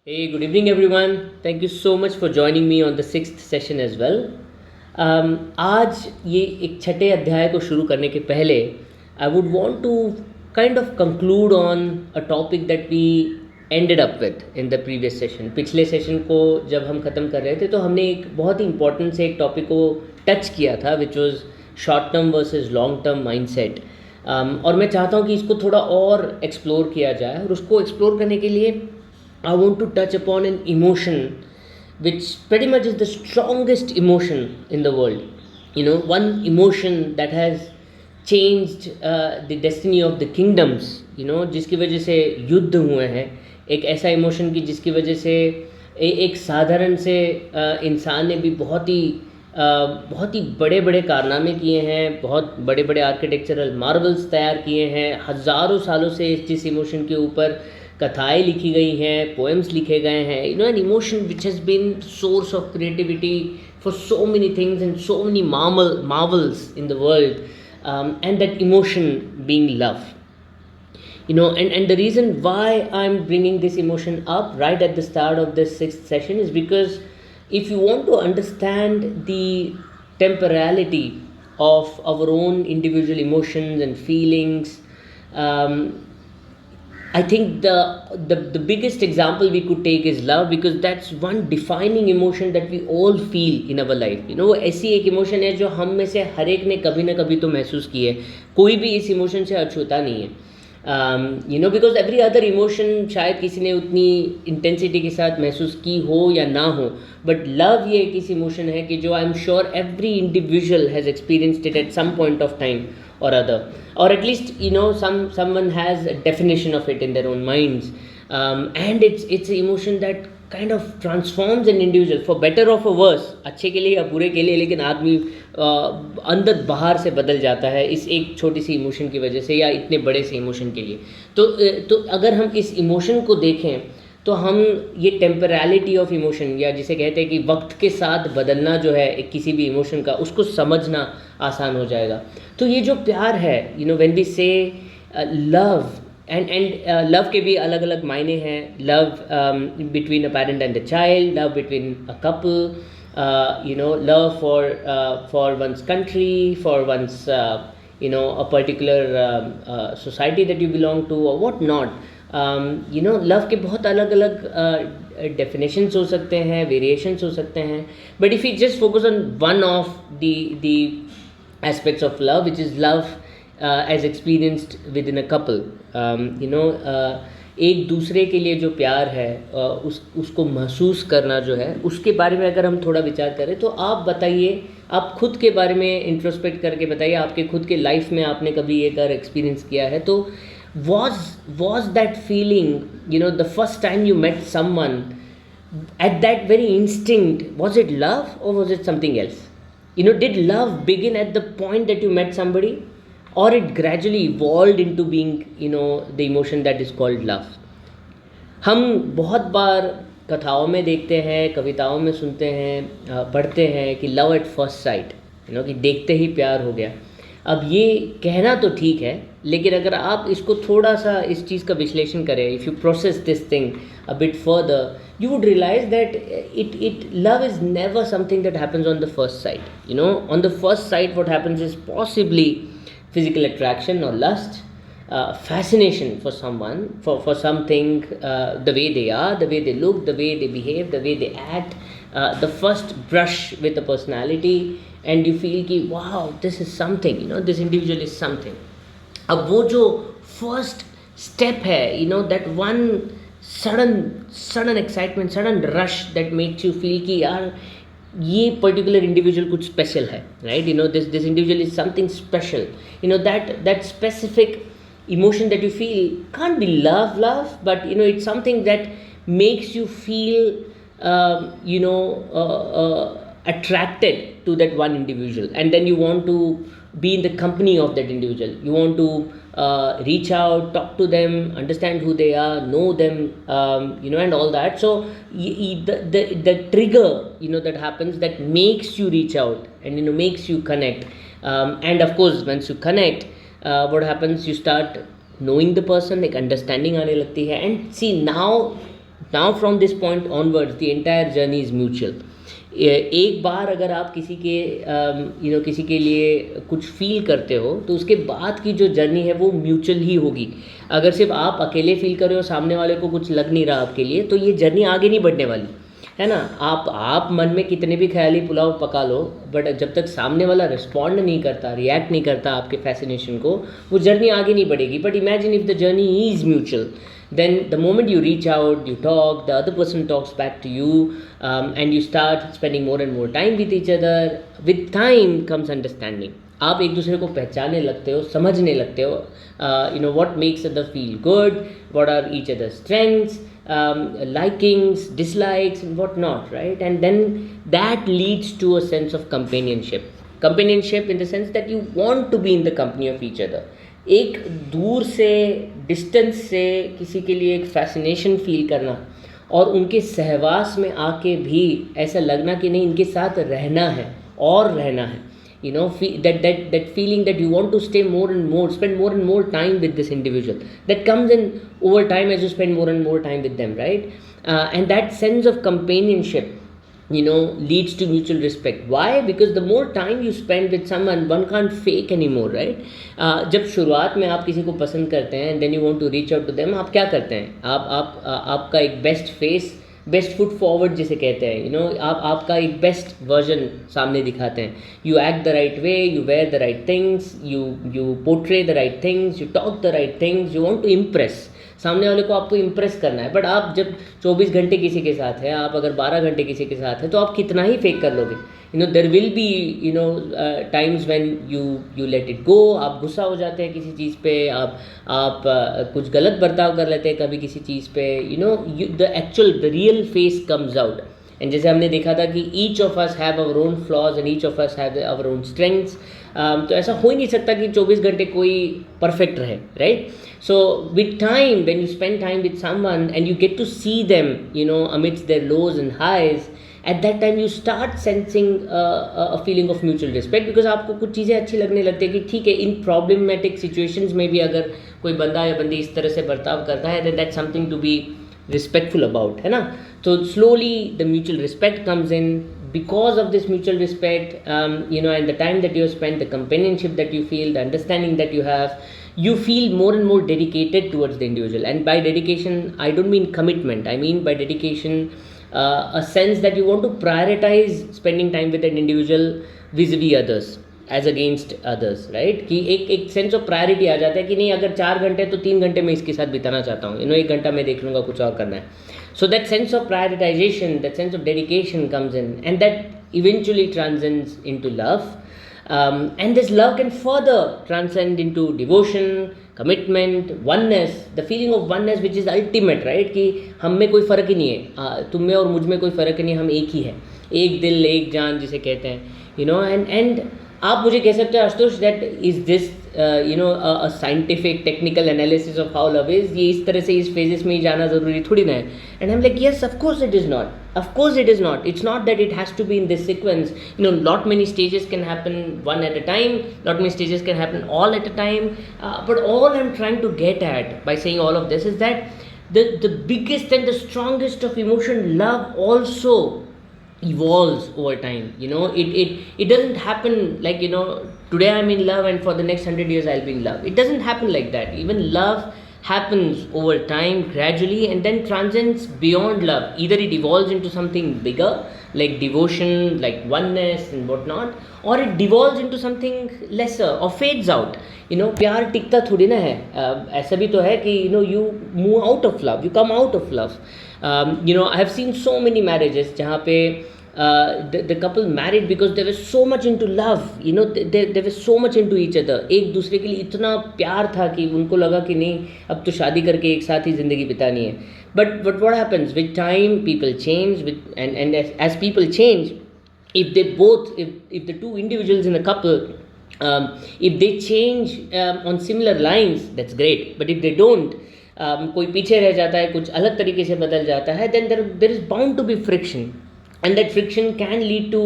Hey, good evening, everyone. Thank you so much for joining me on the sixth session as well. आज ये एक छठे अध्याय को शुरू करने के पहले I would want to kind of conclude on a topic that we ended up with in the previous session. पिछले सेशन को जब हम ख़त्म कर रहे थे तो हमने एक बहुत ही इंपॉर्टेंट से एक टॉपिक को टच किया था which was short term versus long term mindset. और मैं चाहता हूँ कि इसको थोड़ा और एक्सप्लोर किया जाए, और उसको एक्सप्लोर करने के लिए I want to touch upon an emotion which pretty much is the strongest emotion in the world. One emotion that has changed the destiny of the kingdoms, जिसकी वजह से युद्ध हुए हैं. एक ऐसा इमोशन की जिसकी वजह से एक साधारण से इंसान ने भी बहुत ही बड़े बड़े कारनामे किए हैं, बहुत बड़े बड़े आर्किटेक्चरल मार्वल्स तैयार किए हैं. हज़ारों सालों से जिस इमोशन के ऊपर कथाएँ लिखी गई हैं, पोएम्स लिखे गए हैं. An emotion which has been source of creativity for so many things and so many marvels in the world, and that emotion being love. And the reason why I'm bringing this emotion up right at the start of this sixth session is because if you want to understand the temporality of our own individual emotions and feelings, I think the biggest example we could take is love, because that's one defining emotion that we all feel in our life. वो ऐसी एक emotion है जो हम में से हर एक ने कभी ना कभी तो महसूस की है. कोई भी इस इमोशन से अछूता नहीं है. बिकॉज एवरी अदर इमोशन शायद किसी ने उतनी इंटेंसिटी के साथ महसूस की हो या ना हो, बट लव ये एक ऐसी इमोशन है कि जो I am sure every individual has experienced it at some point of time or other, or at least someone has a definition of it in their own minds, and it's an emotion that kind of transforms an individual for better or for worse, अच्छे के लिए या बुरे के लिए, लेकिन आदमी अंदर बाहर से बदल जाता है इस एक छोटी सी इमोशन की वजह से या इतने बड़े से इमोशन के लिए. तो अगर हम इस इमोशन को देखें तो हम ये टेम्परैलिटी ऑफ इमोशन, या जिसे कहते हैं कि वक्त के साथ बदलना जो है एक किसी भी इमोशन का, उसको समझना आसान हो जाएगा. तो ये जो प्यार है, व्हेन वी से लव, एंड लव के भी अलग अलग मायने हैं. Love between a parent and a child, love between a couple, love for one's country, for one's a particular society that you belong to or what not. Love के बहुत अलग अलग डेफिनेशंस हो सकते हैं, वेरिएशंस हो सकते हैं, but if you just focus on one of the aspects of love, which is love as experienced within a couple. एक दूसरे के लिए जो प्यार है, उसको महसूस करना जो है, उसके बारे में अगर हम थोड़ा विचार करें तो आप बताइए, आप खुद के बारे में इंट्रोस्पेक्ट करके बताइए, आपके खुद के लाइफ में आपने कभी ये कर एक्सपीरियंस किया है तो was that feeling, the first time you met someone, at that very instinct, was it love or was it something else? Did love begin at the point that you met somebody, or it gradually evolved into being, the emotion that is called love? हम बहुत बार कथाओं में देखते हैं, कविताओं में सुनते हैं, पढ़ते हैं कि लव एट फर्स्ट साइट, कि देखते ही प्यार हो गया. अब ये कहना तो ठीक है, लेकिन अगर आप इसको थोड़ा सा इस चीज़ का विश्लेषण करें, if you process this thing a bit further, you would realize that love is never something that happens on the first sight. On the first sight what happens is possibly physical attraction or lust, fascination for someone, for something, the way they are, the way they look, the way they behave, the way they act, the first brush with the personality, and you feel कि wow, this is something, this individual is something. अब वो जो first step है, that one sudden excitement, sudden rush that makes you feel कि यार ये particular individual कुछ special है, right? This individual is something special. That specific emotion that you feel can't be love, but it's something that makes you feel attracted to that one individual, and then you want to be in the company of that individual. You want to reach out, talk to them, understand who they are, know them, and all that. So the trigger, that happens, that makes you reach out and makes you connect, and of course once you connect, what happens, you start knowing the person, like understanding आने लगती है. And see, now now from this point onwards the entire journey is mutual. एक बार अगर आप किसी के किसी के लिए कुछ फील करते हो तो उसके बाद की जो जर्नी है वो म्यूचुअल ही होगी। अगर सिर्फ आप अकेले फील कर रहे हो, सामने वाले को कुछ लग नहीं रहा आपके लिए, तो ये जर्नी आगे नहीं बढ़ने वाली है ना। आप मन में कितने भी ख्याली पुलाव पका लो, बट जब तक सामने वाला रिस्पॉन्ड नहीं करता, रिएक्ट नहीं करता आपके फैसिनेशन को, वो जर्नी आगे नहीं बढ़ेगी। But imagine if the journey is mutual, then the moment you reach out, you talk, the other person talks back to you, and you start spending more and more time with each other. With time comes understanding. आप एक दूसरे को पहचानने लगते हो, समझने लगते हो, what makes other feel good, what are each other's strengths, likings, dislikes and what not, right? And then that leads to a sense of companionship in the sense that you want to be in the company of each other. एक दूर से, distance से किसी के लिए एक fascination feel करना और उनके सहवास में आके भी ऐसा लगना कि नहीं, इनके साथ रहना है और रहना है, that feeling that you want to stay more and more, spend more and more time with this individual, that comes in over time as you spend more and more time with them, right? And that sense of companionship leads to mutual respect. Why? Because the more time you spend with someone, one can't fake anymore, right? जब शुरुआत में आप किसी को पसंद करते हैं, then you want to reach out to them, आप क्या करते हैं? आपका एक best face, best foot forward जिसे कहते हैं, आपका एक बेस्ट वर्जन सामने दिखाते हैं. You act the right way, you wear the right things, you portray the right things, you talk the right things, you want to impress. सामने वाले को आपको इम्प्रेस करना है. बट आप जब 24 घंटे किसी के साथ हैं, आप अगर 12 घंटे किसी के साथ हैं, तो आप कितना ही फेक कर लोगे. There will be times when you let it go. आप गुस्सा हो जाते हैं किसी चीज़ पे, आप कुछ गलत बर्ताव कर लेते हैं कभी किसी चीज़ पे. The real face comes out. And जैसे हमने देखा था कि each of us have our own flaws and each of us have our own strengths. तो ऐसा हो ही नहीं सकता कि 24 घंटे कोई परफेक्ट रहे, right? So with time, when you spend time with someone and you get to see them, amidst their lows and highs, at that time you start sensing a feeling of mutual respect, because आपको कुछ चीज़ें अच्छी लगने लगती है कि ठीक है, इन problematic situations में भी अगर कोई बंदा या बंदी इस तरह से बर्ताव करता है, then that's something to be respectful about, है ना? So slowly the mutual respect comes in. Because of this mutual respect, and the time that you spend, the companionship that you feel, the understanding that you have, you feel more and more dedicated towards the individual. And by dedication, I don't mean commitment. I mean by dedication, a sense that you want to prioritize spending time with an individual vis-a-vis others as against others, right? कि एक sense of priority आ जाता है कि नहीं, अगर 4 घंटे तो 3 घंटे मैं इसके साथ बिताना चाहता हूँ, 1 घंटा मैं देख लूँगा, कुछ और करना है. So that sense of prioritization, that sense of dedication comes in, and that eventually transcends into love. And this love can further transcend into devotion, commitment, oneness, the feeling of oneness which is ultimate, right? कि हम में कोई फ़र्क ही नहीं है, तुम में और मुझ में कोई फ़र्क ही नहीं, हम एक ही है, एक दिल एक जान जिसे कहते हैं, and आप मुझे कह सकते हो, Ashutosh, that is this a scientific technical analysis of how love is. ये इस तरह से इस फेजेस में ही जाना ज़रूरी थोड़ी ना है. And I am like, yes, of course it is not. Of course it is not. It's not that it has to be in this sequence. Lot many stages can happen one at a time. Lot many stages can happen all at a time. But all I'm trying to get at by saying all of this is that the biggest and the strongest of emotion, love, also evolves over time. It doesn't happen like, today I'm in love and for the next 100 years I'll be in love. It doesn't happen like that. Even love happens over time, gradually, and then transcends beyond love. Either it evolves into something bigger, like devotion, like oneness and whatnot, or it devolves into something lesser or fades out. प्यार टिकता थोड़ी ना है. ऐसा भी तो है कि you move out of love, you come out of love. I have seen so many marriages जहाँ पे the couple married because they were so much into love. They were so much into each other. एक दूसरे के लिए इतना प्यार था कि उनको लगा कि नहीं, अब तो शादी करके एक साथ ही ज़िंदगी बितानी है. But what happens with time? People change, and as people change, if the two individuals in a couple, if they change on similar lines, that's great. But if they don't, कोई पीछे रह जाता है, कुछ अलग तरीके से बदल जाता है, then there is bound to be friction. And that friction can lead to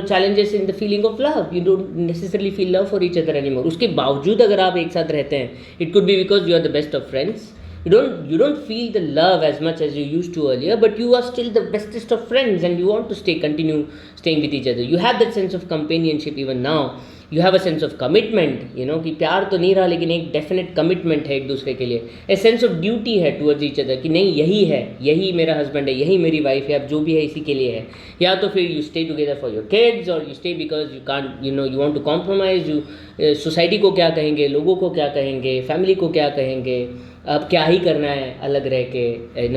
challenges in the feeling of love. You don't necessarily feel love for each other anymore. उसके बावजूद अगर आप एक साथ रहते हैं, it could be because you are the best of friends, You don't feel the love as much as you used to earlier, but you are still the bestest of friends, and you want to continue staying with each other. You have that sense of companionship even now. You have a sense of commitment, कि प्यार तो नहीं रहा लेकिन एक definite commitment है एक दूसरे के लिए. ए सेंस ऑफ ड्यूटी है टुवर्ड्स ईच अदर कि नहीं यही है, यही मेरा हस्बैंड है, यही मेरी वाइफ है, अब जो भी है इसी के लिए है. या तो फिर you stay together for your kids, और you stay because you can't you want to compromise. You society को क्या कहेंगे, लोगों को क्या कहेंगे, फैमिली को क्या कहेंगे, अब क्या ही करना है अलग रह के,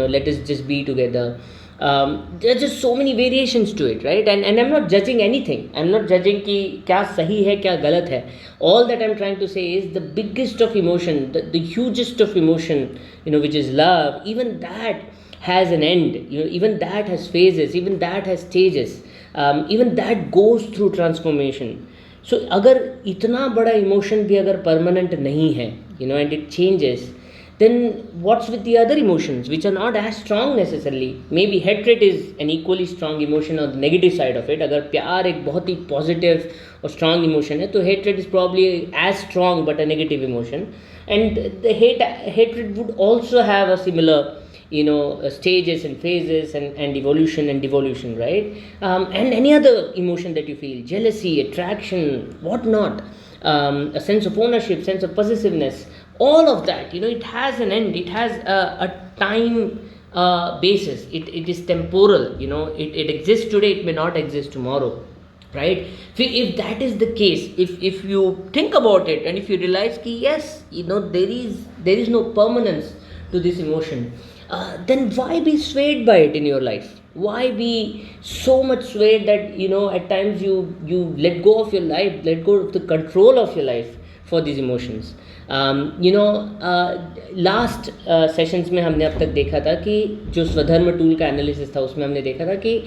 let us just be together. There are just so many variations to it, right? And I'm not judging anything. I'm not judging कि क्या सही है क्या गलत है. All that I'm trying to say is the biggest of emotion, the hugest of emotion, which is love, even that has an end. Even that has phases, even that has stages, even that goes through transformation. So अगर इतना बड़ा emotion भी अगर permanent नहीं है, and it changes, then what's with the other emotions which are not as strong necessarily? Maybe hatred is an equally strong emotion on the negative side of it. अगर प्यार एक बहुत ही positive और strong emotion है, तो hatred is probably as strong but a negative emotion. And the hatred would also have a similar stages and phases and evolution and devolution, right? And any other emotion that you feel, jealousy, attraction, whatnot, a sense of ownership, sense of possessiveness, all of that, it has an end. It has a time basis. It is temporal. It exists today, it may not exist tomorrow, right? If that is the case, if you think about it and if you realize that yes, there is no permanence to this emotion, then why be swayed by it in your life? Why be so much swayed that at times you let go of your life, let go of the control of your life for these emotions? Last sessions में हमने अब तक देखा था कि जो स्वधर्म tool का एनालिसिस था उसमें हमने देखा था कि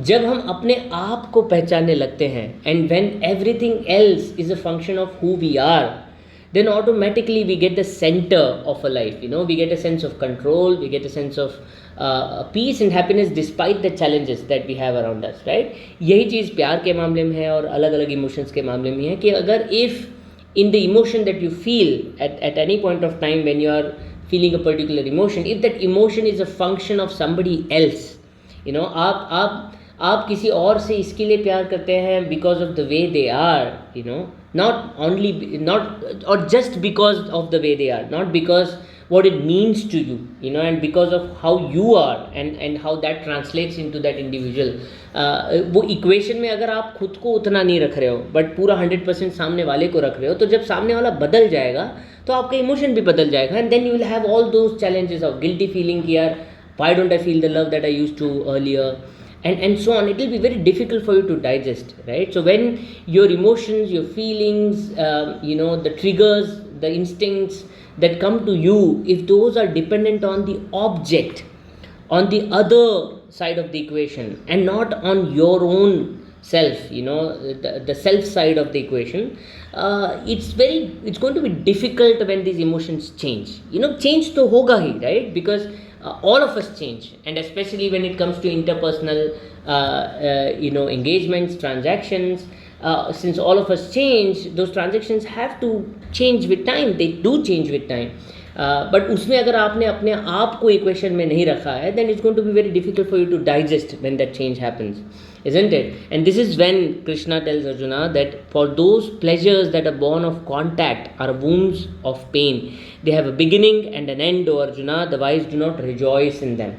जब हम अपने आप को पहचानने लगते हैं, and when everything else is a function of who we are, then automatically we get the center of a life. We get a sense of control, we get a sense of peace and happiness despite the challenges that we have around us, right? यही चीज़ प्यार के मामले में है और अलग अलग emotions के मामले में है कि अगर if in the emotion that you feel at any point of time when you are feeling a particular emotion, if that emotion is a function of somebody else, आप किसी और से इसके लिए प्यार करते हैं because of the way they are, not or just because of the way they are, not because what it means to you, and because of how you are and how that translates into that individual. वो equation में अगर आप खुद को उतना नहीं रख रहे हो बट पूरा 100% सामने वाले को रख रहे हो, तो जब सामने वाला बदल जाएगा तो आपका इमोशन भी बदल जाएगा, and then you will have all those challenges of guilty feeling कि यार why don't I feel the love that I used to earlier, and so on. It will be very difficult for you to digest, right? So when your emotions, your feelings, the triggers, the instincts that come to you, if those are dependent on the object, on the other side of the equation and not on your own self, the self side of the equation, it's going to be difficult when these emotions change. Change to hoga hi, right? Because all of us change, and especially when it comes to interpersonal engagements, transactions, since all of us change, those transactions have to change with time. They do change with time, but उसमें अगर आपने अपने आप को equation में नहीं रखा है, then it's going to be very difficult for you to digest when that change happens, isn't it? And this is when Krishna tells Arjuna that for those pleasures that are born of contact are wounds of pain. They have a beginning and an end, O Arjuna. The wise do not rejoice in them.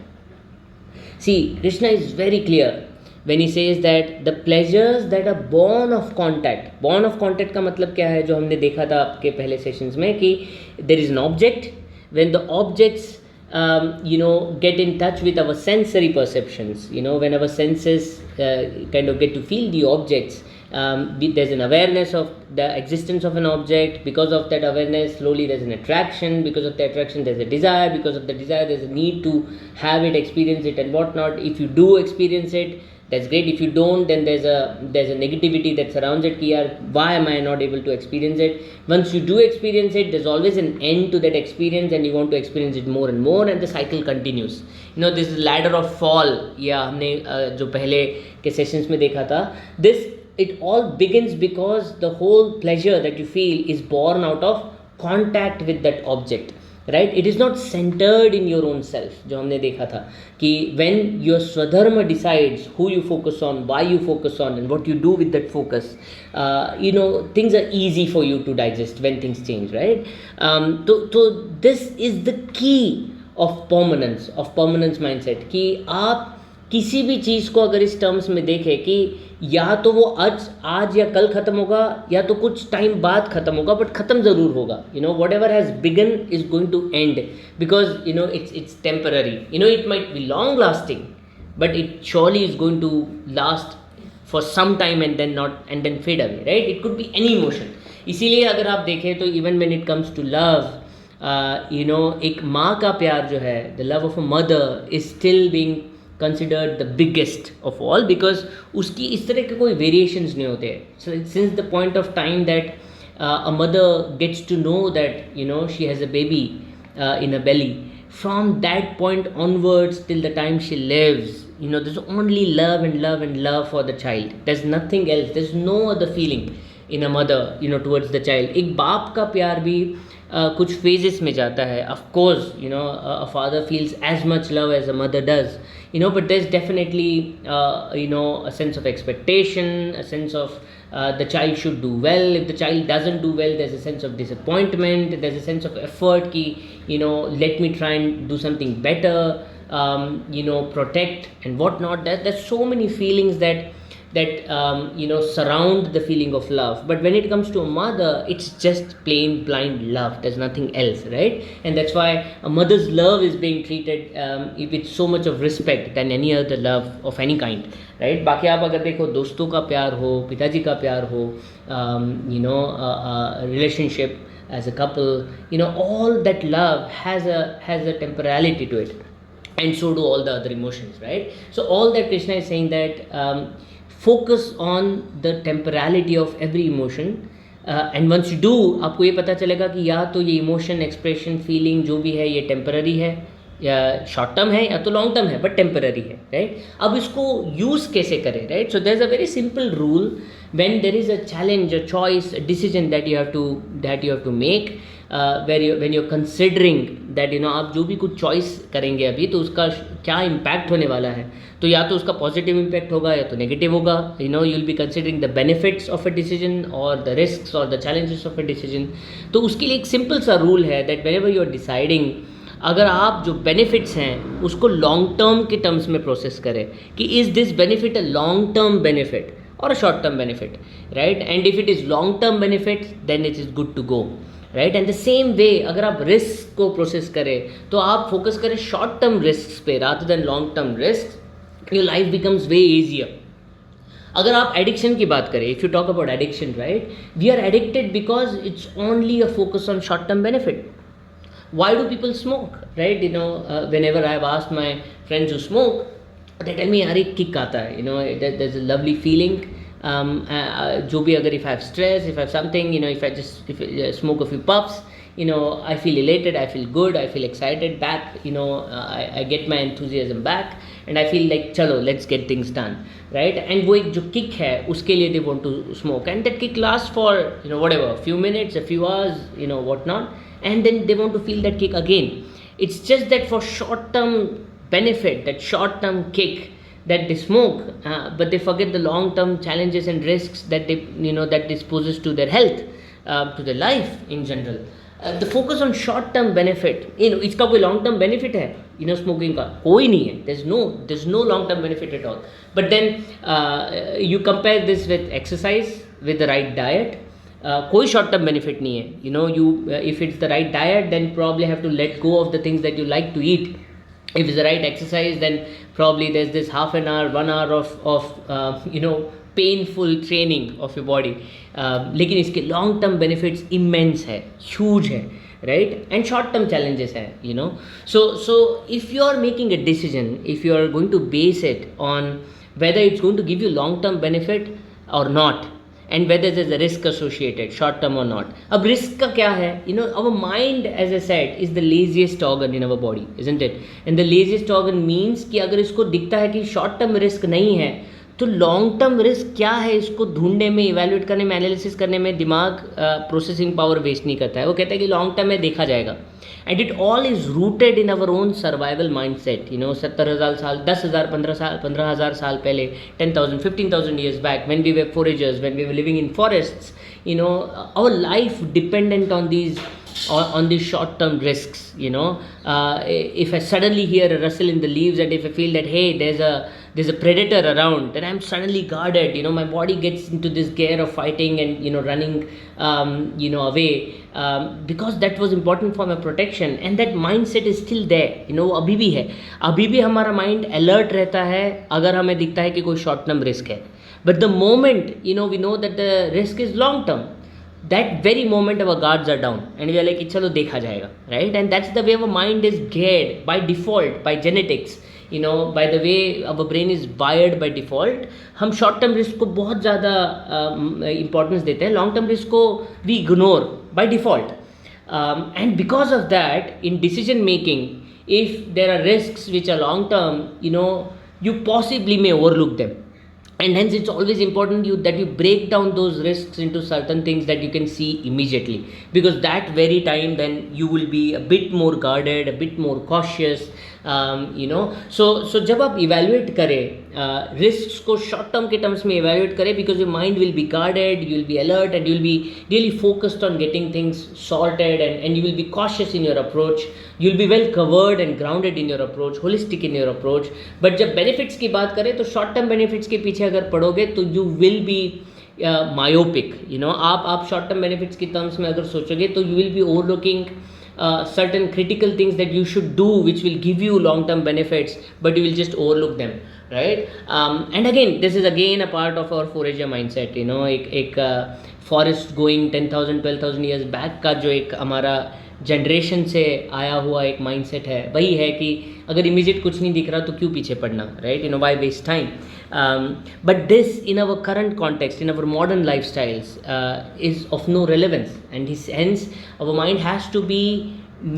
See, Krishna is very clear when he says that the pleasures that are born of contact. Born of contact का मतलब क्या है, जो हमने देखा था आपके पहले सेशंस में, कि there is an object. When the objects get in touch with our sensory perceptions, when our senses kind of get to feel the objects, there's an awareness of the existence of an object. Because of that awareness, slowly there's an attraction. Because of the attraction, there's a desire. Because of the desire, there's a need to have it, experience it, and whatnot. If you do experience it, that's great. If you don't, then there's a negativity that surrounds it. Ki yaar, why am I not able to experience it? Once you do experience it, there's always an end to that experience, and you want to experience it more and more, and the cycle continues. This is ladder of fall. या हमने जो पहले के sessions में देखा था, it all begins because the whole pleasure that you feel is born out of contact with that object. Right. It is not centred in your own self, जो हमने देखा था कि व्हेन योर स्वधर्म decides who you focus on, why you focus on, and what you do with that focus, you know, things are easy for you to digest when things change, right? तो this is the key of permanence mindset, कि आप किसी भी चीज़ को अगर इस terms में देखें कि या तो वो आज या कल ख़त्म होगा, या तो कुछ टाइम बाद ख़त्म होगा, बट ख़त्म ज़रूर होगा. You know, whatever has begun is going to end, because you know it's temporary. You know, it might be long lasting, but it surely is going to last for some time and then fade away, right? It could be any emotion. इसीलिए अगर आप देखें तो even when it comes to love, you know, एक माँ का प्यार जो है, the love of a mother is still being considered the biggest of all, because उसकी इस तरह के कोई variations नहीं होते. So since the point of time that a mother gets to know that, you know, she has a baby in her belly, from that point onwards till the time she lives, you know, there's only love and love and love for the child. There's nothing else. There's no other feeling in a mother, you know, towards the child. एक बाप का प्यार भी कुछ phases में जाता है. Of course, you know, a father feels as much love as a mother does, you know, but there's definitely you know, a sense of expectation, a sense of the child should do well. If the child doesn't do well, there's a sense of disappointment, there's a sense of effort ki, you know, let me try and do something better, you know, protect and whatnot. There's so many feelings that you know, surround the feeling of love. But when it comes to a mother, it's just plain blind love. There's nothing else, right? And that's why a mother's love is being treated with so much of respect than any other love of any kind, right? बाकी आप अगर देखो, दोस्तों का प्यार हो, पिताजी का प्यार हो, you know, relationship as a couple, you know, all that love has a temporality to it, and so do all the other emotions, right? So all that Krishna is saying that focus on the temporality of every emotion, and once you do, आपको ये पता चलेगा कि या तो ये emotion, expression, feeling जो भी है ये टेम्पररी है, या शॉर्ट टर्म है, या तो लॉन्ग टर्म है, बट टेम्पररी है, राइट? अब इसको यूज़ कैसे करें, right? So there is a very simple rule when there is a challenge, a choice, a decision that you have to make, when you're considering that, you know, आप जो भी कुछ choice करेंगे अभी, तो उसका क्या इम्पैक्ट होने वाला है. तो या तो उसका पॉजिटिव इम्पैक्ट होगा या तो नेगेटिव होगा. You know, you will be considering the benefits of a decision और द रिस्क्स और the challenges of a decision. तो उसके लिए एक सिंपल सा रूल है that whenever you are deciding, अगर आप जो बेनिफिट्स हैं उसको लॉन्ग टर्म के टर्म्स में प्रोसेस करें कि is this benefit a long term benefit or a short term benefit, right? And if it is long term benefit, then it is good to go, right? And the same way, अगर आप risk को process करें तो आप focus करें short term risk पे rather than long term risk, your life becomes way easier. अगर आप एडिक्शन की बात करें, if you talk about addiction, right, we are addicted because it's only a focus on short term benefit. Why do people smoke, right? You know, whenever I have asked my friends who smoke, they tell me, अरे kick आता है, you know, there's a lovely feeling. जो भी अगर if I have stress, if I have something, you know, if I smoke a few puffs, you know, I feel elated, I feel good, I feel excited back, you know, I get my enthusiasm back, and I feel like चलो let's get things done, right? And वो एक जो kick है उसके लिए they want to smoke, and that kick lasts for, you know, whatever, few minutes, a few hours, you know, whatnot, and then they want to feel that kick again. It's just that for short term benefit, that short term kick, that they smoke, but they forget the long term challenges and risks that they, you know, that this poses to their health, to their life in general. The focus on short term benefit, you know, इसका कोई long term benefit है, you know, smoking का कोई नहीं है. There's no long term benefit at all. But then you compare this with exercise, with the right diet, कोई short term benefit नहीं है. You know, if it's the right diet, then probably have to let go of the things that you like to eat. If it's the right exercise, then probably there's this half an hour, 1 hour of you know, painful training of your body. लेकिन इसके long term benefits immense है, huge है, right? And short term challenges है, you know. So if you are making a decision, if you are going to base it on whether it's going to give you long term benefit or not, and whether there's a risk associated, short term or not. अब risk का क्या है? You know, our mind, as I said, is the laziest organ in our body, isn't it? And the laziest organ means कि अगर इसको दिखता है कि short term risk नहीं है, तो लॉन्ग टर्म रिस्क क्या है, इसको ढूंढने में, इवेल्युएट करने में, एनालिसिस करने में दिमाग प्रोसेसिंग पावर वेस्ट नहीं करता है. वो कहता है कि लॉन्ग टर्म में देखा जाएगा. And it all is rooted in our own survival mind set. 70,000 साल, 10,000, 15,000 साल पहले, 10,000, 15,000 years back, when we were foragers, when we were living in forests, our life dependent on these short term risks. If I suddenly hear a rustle in the leaves, and if I feel that, hey, there's a predator around, then I'm suddenly guarded. My body gets into this gear of fighting and running away, because that was important for my protection, and that mindset is still there. अभी भी है, अभी भी हमारा mind alert रहता है अगर हमें दिखता है कि कोई शॉर्ट टर्म रिस्क है. But the moment we know that the risk is long term, that very moment our guards are down and we are like, chalo dekha jayega, right? And that's the way our mind is geared by default, by genetics, by the way our brain is wired by default. हम short term risk को बहुत ज़्यादा importance देते हैं, long term risk को we ignore by default. And because of that, in decision making, if there are risks which are long term, you possibly may overlook them. And hence it's always important that you break down those risks into certain things that you can see immediately, because that very time then you will be a bit more guarded, a bit more cautious. So जब आप evaluate करें risks को short term के terms में evaluate करें, because your mind will be guarded, you will be alert, and you will be really focused on getting things sorted, and you will be cautious in your approach. You will be well covered and grounded in your approach, holistic in your approach. But जब benefits की बात करें तो short term benefits के पीछे अगर पड़ोगे तो you will be myopic. आप short term benefits की terms में अगर सोचोगे तो you will be overlooking certain critical things that you should do which will give you long term benefits, but you will just overlook them, right? And again, this is again a part of our forager mindset. एक forest going 10,000 12,000 years back का जो एक हमारा generation से आया हुआ एक mindset है, वही है कि अगर इमीडिएट कुछ नहीं दिख रहा तो क्यों पीछे पड़ना, right? Why waste time? But this in our current context, in our modern life styles is of no relevance, and hence our mind has to be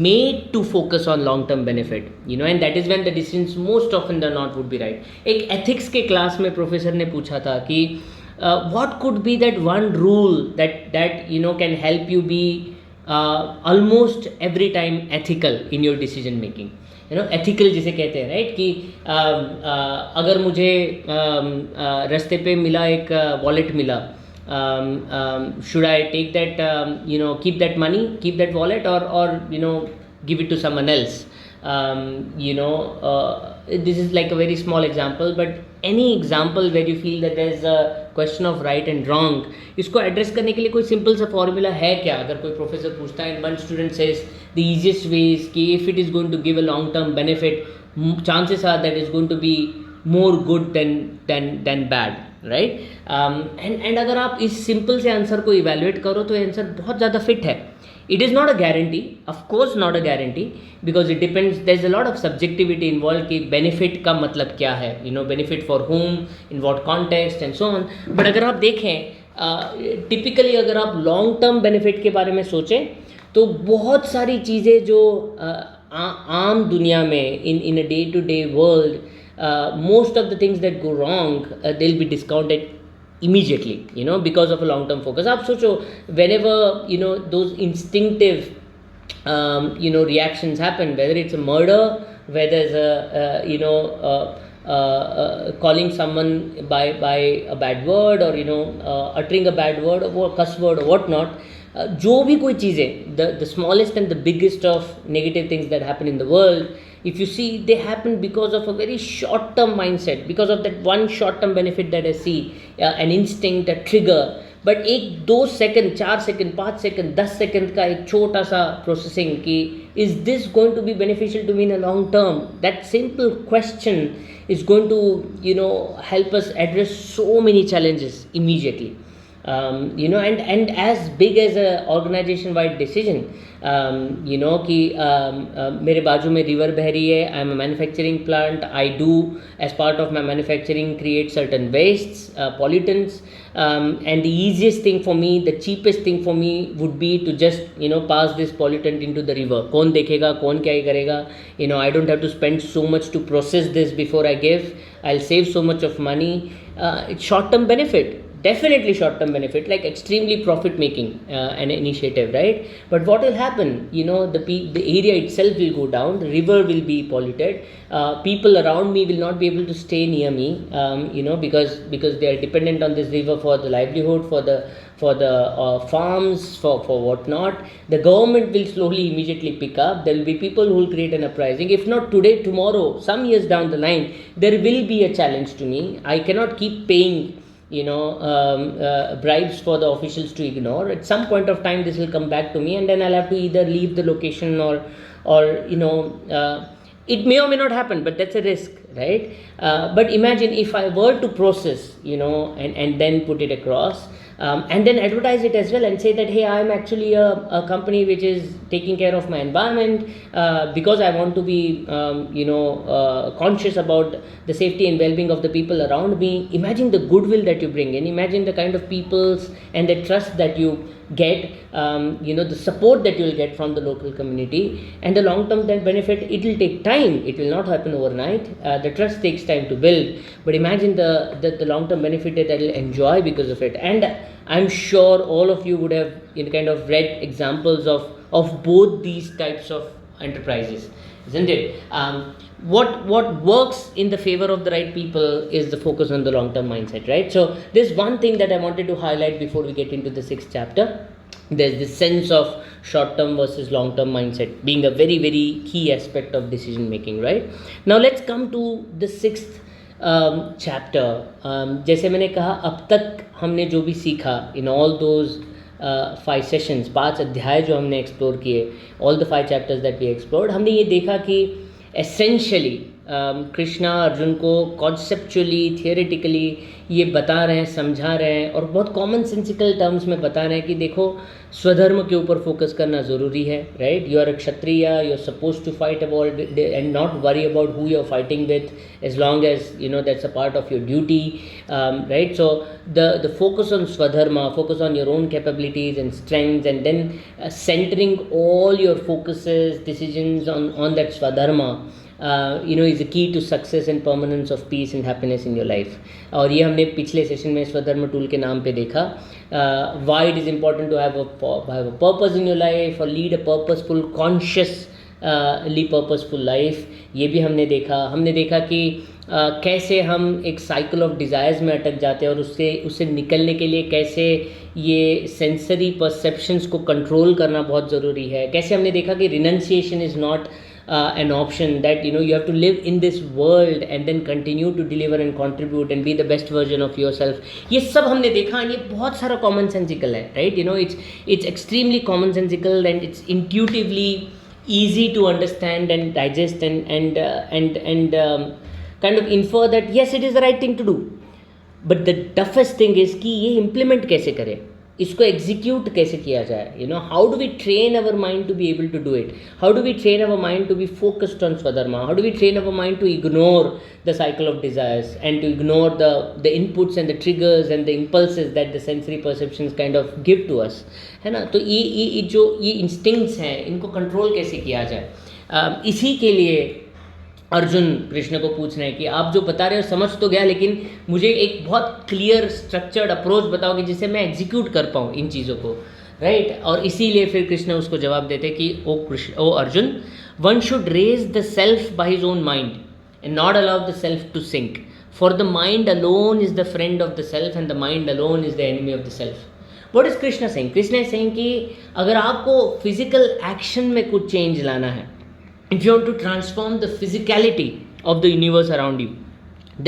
made to focus on long term benefit, and that is when the decisions most often than not would be right. एक ethics के class में professor ने पूछा था कि what could be that one rule that can help you be almost every time ethical in your decision making. ethical जिसे कहते हैं, राइट? कि अगर मुझे रास्ते पे मिला एक वॉलेट मिला, should I take that, keep that money, keep that wallet, or give it to someone else? This is like a very small example, but any example where you feel that there is a question of right and wrong, इसको address करने के लिए कोई simple सा formula है क्या? अगर कोई प्रोफेसर पूछता है, one student says the easiest way is कि if it is going to give a long term benefit, chances are that is going to be more good than bad, right? And अगर आप इस simple से answer को evaluate करो तो answer बहुत ज़्यादा फिट है. It is not a guarantee, of course not a guarantee, because it depends, there's a lot of subjectivity involved कि benefit का मतलब क्या है, benefit for whom, in what context and so on. but अगर आप देखें typically अगर आप long term benefit के बारे में सोचें तो बहुत सारी चीज़ें जो आम दुनिया में in a day to day world, most of the things that go wrong, they'll be discounted immediately, because of a long term focus. आप सोचो, whenever those instinctive reactions happen, whether it's a murder, whether it's calling someone by a bad word, or uttering a bad word or cuss word or what not, जो भी कोई चीज़ें, the smallest and the biggest of negative things that happen in the world, if you see, they happen because of a very short term mindset, because of that one short term benefit that I see, an instinct, a trigger. but एक 2 second, 4 second, 5 second, 10 second का एक छोटा सा processing कि is this going to be beneficial to me in a long term, that simple question is going to help us address so many challenges immediately. and as big as a organization wide decision, कि मेरे बाजू में river बह रही है, I am a manufacturing plant, I do as part of my manufacturing create certain wastes, pollutants, and the easiest thing for me, the cheapest thing for me would be to just pass this pollutant into the river. कौन देखेगा, कौन क्या ही करेगा, I don't have to spend so much to process this before I give, I'll save so much of money. It's short term benefit, definitely short term benefit, like extremely profit making an initiative, right? But what will happen, the area itself will go down, the river will be polluted, people around me will not be able to stay near me, because they are dependent on this river for the livelihood, for the farms, for what not. The government will slowly immediately pick up, there will be people who will create an uprising, if not today, tomorrow, some years down the line, there will be a challenge to me. I cannot keep paying bribes for the officials to ignore. At some point of time this will come back to me, and then I'll have to either leave the location or it may or may not happen, but that's a risk, right? But imagine if I were to process, and then put it across, and then advertise it as well, and say that, hey, I'm actually a company which is taking care of my environment, because I want to be conscious about the safety and well-being of the people around me. Imagine the goodwill that you bring in, imagine the kind of peoples and the trust that you get, the support that you will get from the local community, and the long-term benefit. It will take time, it will not happen overnight, the trust takes time to build, but imagine the long-term benefit that I will enjoy because of it. And I'm sure all of you would have kind of read examples of both these types of enterprises, isn't it? What works in the favor of the right people is the focus on the long-term mindset, right? So there's one thing that I wanted to highlight before we get into the 6th chapter. There's this sense of short-term versus long-term mindset being a very, very key aspect of decision making, right? Now let's come to the 6th chapter. जैसे मैंने कहा, अब तक हमने जो भी सीखा in all those 5 sessions, 5 अध्याय जो हमने एक्सप्लोर किए, all the 5 chapters that we explored, हमने ये देखा कि एसेंशियली कृष्णा अर्जुन को कॉन्सेप्चुअली, थियोरेटिकली ये बता रहे हैं, समझा रहे हैं, और बहुत कॉमन सेंसिकल टर्म्स में बता रहे हैं कि देखो, स्वधर्म के ऊपर फोकस करना ज़रूरी है, right? You are a kshatriya, you are suppose to fight about and not worry about who you are fighting with, as long as that's a part of your duty, right? So the focus on swadharma, focus on your own capabilities and strengths, and then centering all your focuses, decisions on that swadharma, is a key to success and permanence of peace and happiness in your life. और ये हमने पिछले session में स्वधर्म tool के नाम पे देखा. Why it is important to have a purpose in your life, or lead a purposeful, consciously purposeful life, ये भी हमने देखा कि कैसे हम एक साइकिल ऑफ डिज़ायर्स में अटक जाते हैं, और उससे निकलने के लिए कैसे ये सेंसरी परसेप्शंस को कंट्रोल करना बहुत ज़रूरी है. कैसे हमने देखा कि renunciation is not an option, that you have to live in this world and then continue to deliver and contribute and be the best version of yourself. ये सब हमने देखा, और ये बहुत सारा कॉमन सेंसिकल है, right? it's extremely common sensical, and it's intuitively easy to understand and digest and kind of infer that yes, it is the right thing to do. But the toughest thing is कि ये implement कैसे करें, इसको execute कैसे किया जाए. How do we train our mind to be able to do it? How do we train our mind to be focused on swadharma? How do we train our mind to ignore the cycle of desires and to ignore the inputs and the triggers and the impulses that the sensory perceptions kind of give to us, है ना? तो ये जो ये instincts हैं, इनको control कैसे किया जाए? इसी के लिए अर्जुन कृष्ण को पूछ रहे हैं कि आप जो बता रहे हो समझ तो गया, लेकिन मुझे एक बहुत क्लियर स्ट्रक्चर्ड अप्रोच बताओगे जिससे मैं एग्जीक्यूट कर पाऊँ इन चीज़ों को, राइट? और इसीलिए फिर कृष्ण उसको जवाब देते कि O Arjun, one should raise the self by his own mind and not allow the self to sink, for the mind alone is the friend of the self and the mind alone is the enemy of the self. What is Krishna saying? Krishna is saying कि अगर आपको physical action में कुछ change लाना है, if you want to transform the physicality of the universe around you,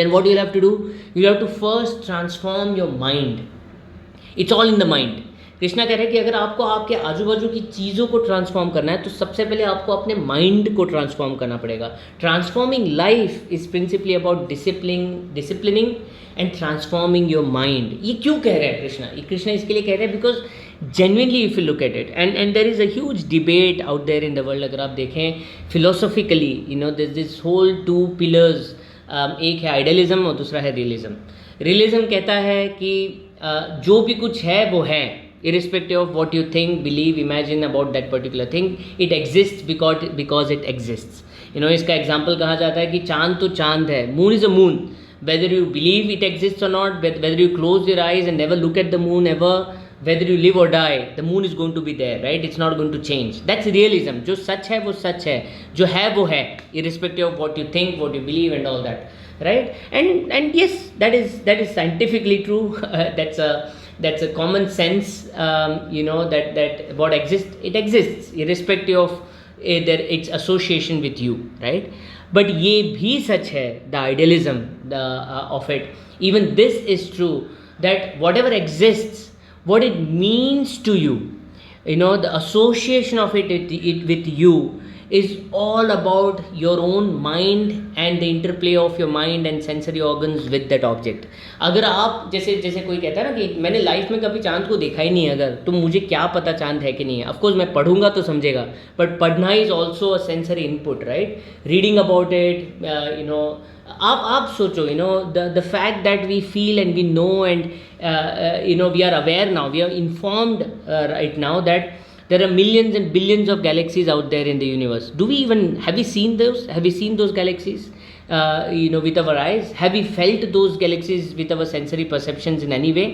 then what you'll have to do, you'll have to first transform your mind. It's all in the mind. Krishna कह रहे हैं कि अगर आपको आपके आजू बाजू की चीज़ों को ट्रांसफॉर्म करना है तो सबसे पहले आपको अपने माइंड को ट्रांसफॉर्म करना पड़ेगा. Transforming life is principally about disciplining and transforming your mind. ये क्यों कह रहे हैं कृष्णा? ये कृष्णा इसके लिए कह रहे हैं because genuinely if you look at it, and there is a huge debate out there in the world. अगर आप देखें philosophically, you know, there's this whole two pillars. एक है आइडियलिज्म और दूसरा है रियलिज्म. रियलिज्म कहता है कि जो भी कुछ है वो है, irrespective of what you think, believe, imagine about that particular thing, it exists because it exists. You know, इसका एग्जाम्पल कहा जाता है कि चांद तो चांद है, moon is a moon. Whether you believe it exists or not, whether you close your eyes and never look at the moon ever, whether you live or die, the moon is going to be there, right? It's not going to change. That's realism. जो सच है वो सच है, जो है वो है, irrespective of what you think, what you believe and all that, right? And yes, that is scientifically true. That's a common sense, you know, that what exists, it exists irrespective of its association with you, right? But ये भी सच है, the idealism of it. Even this is true, that whatever exists, what it means to you, you know, the association of it with you is all about your own mind and the interplay of your mind and sensory organs with that object. अगर आप जैसे कोई कहता है ना कि मैंने life में कभी चांद को देखा ही नहीं है, अगर तो मुझे क्या पता चांद है कि नहीं है. ऑफकोर्स मैं पढ़ूंगा तो समझेगा, बट पढ़ना is also a sensory input, right? Reading about it, you know, आप सोचो, you know, the fact that we feel and we know and you know, we are aware now, we are informed right now that there are millions and billions of galaxies out there in the universe. Have we seen those galaxies, you know, with our eyes? Have we felt those galaxies with our sensory perceptions in any way?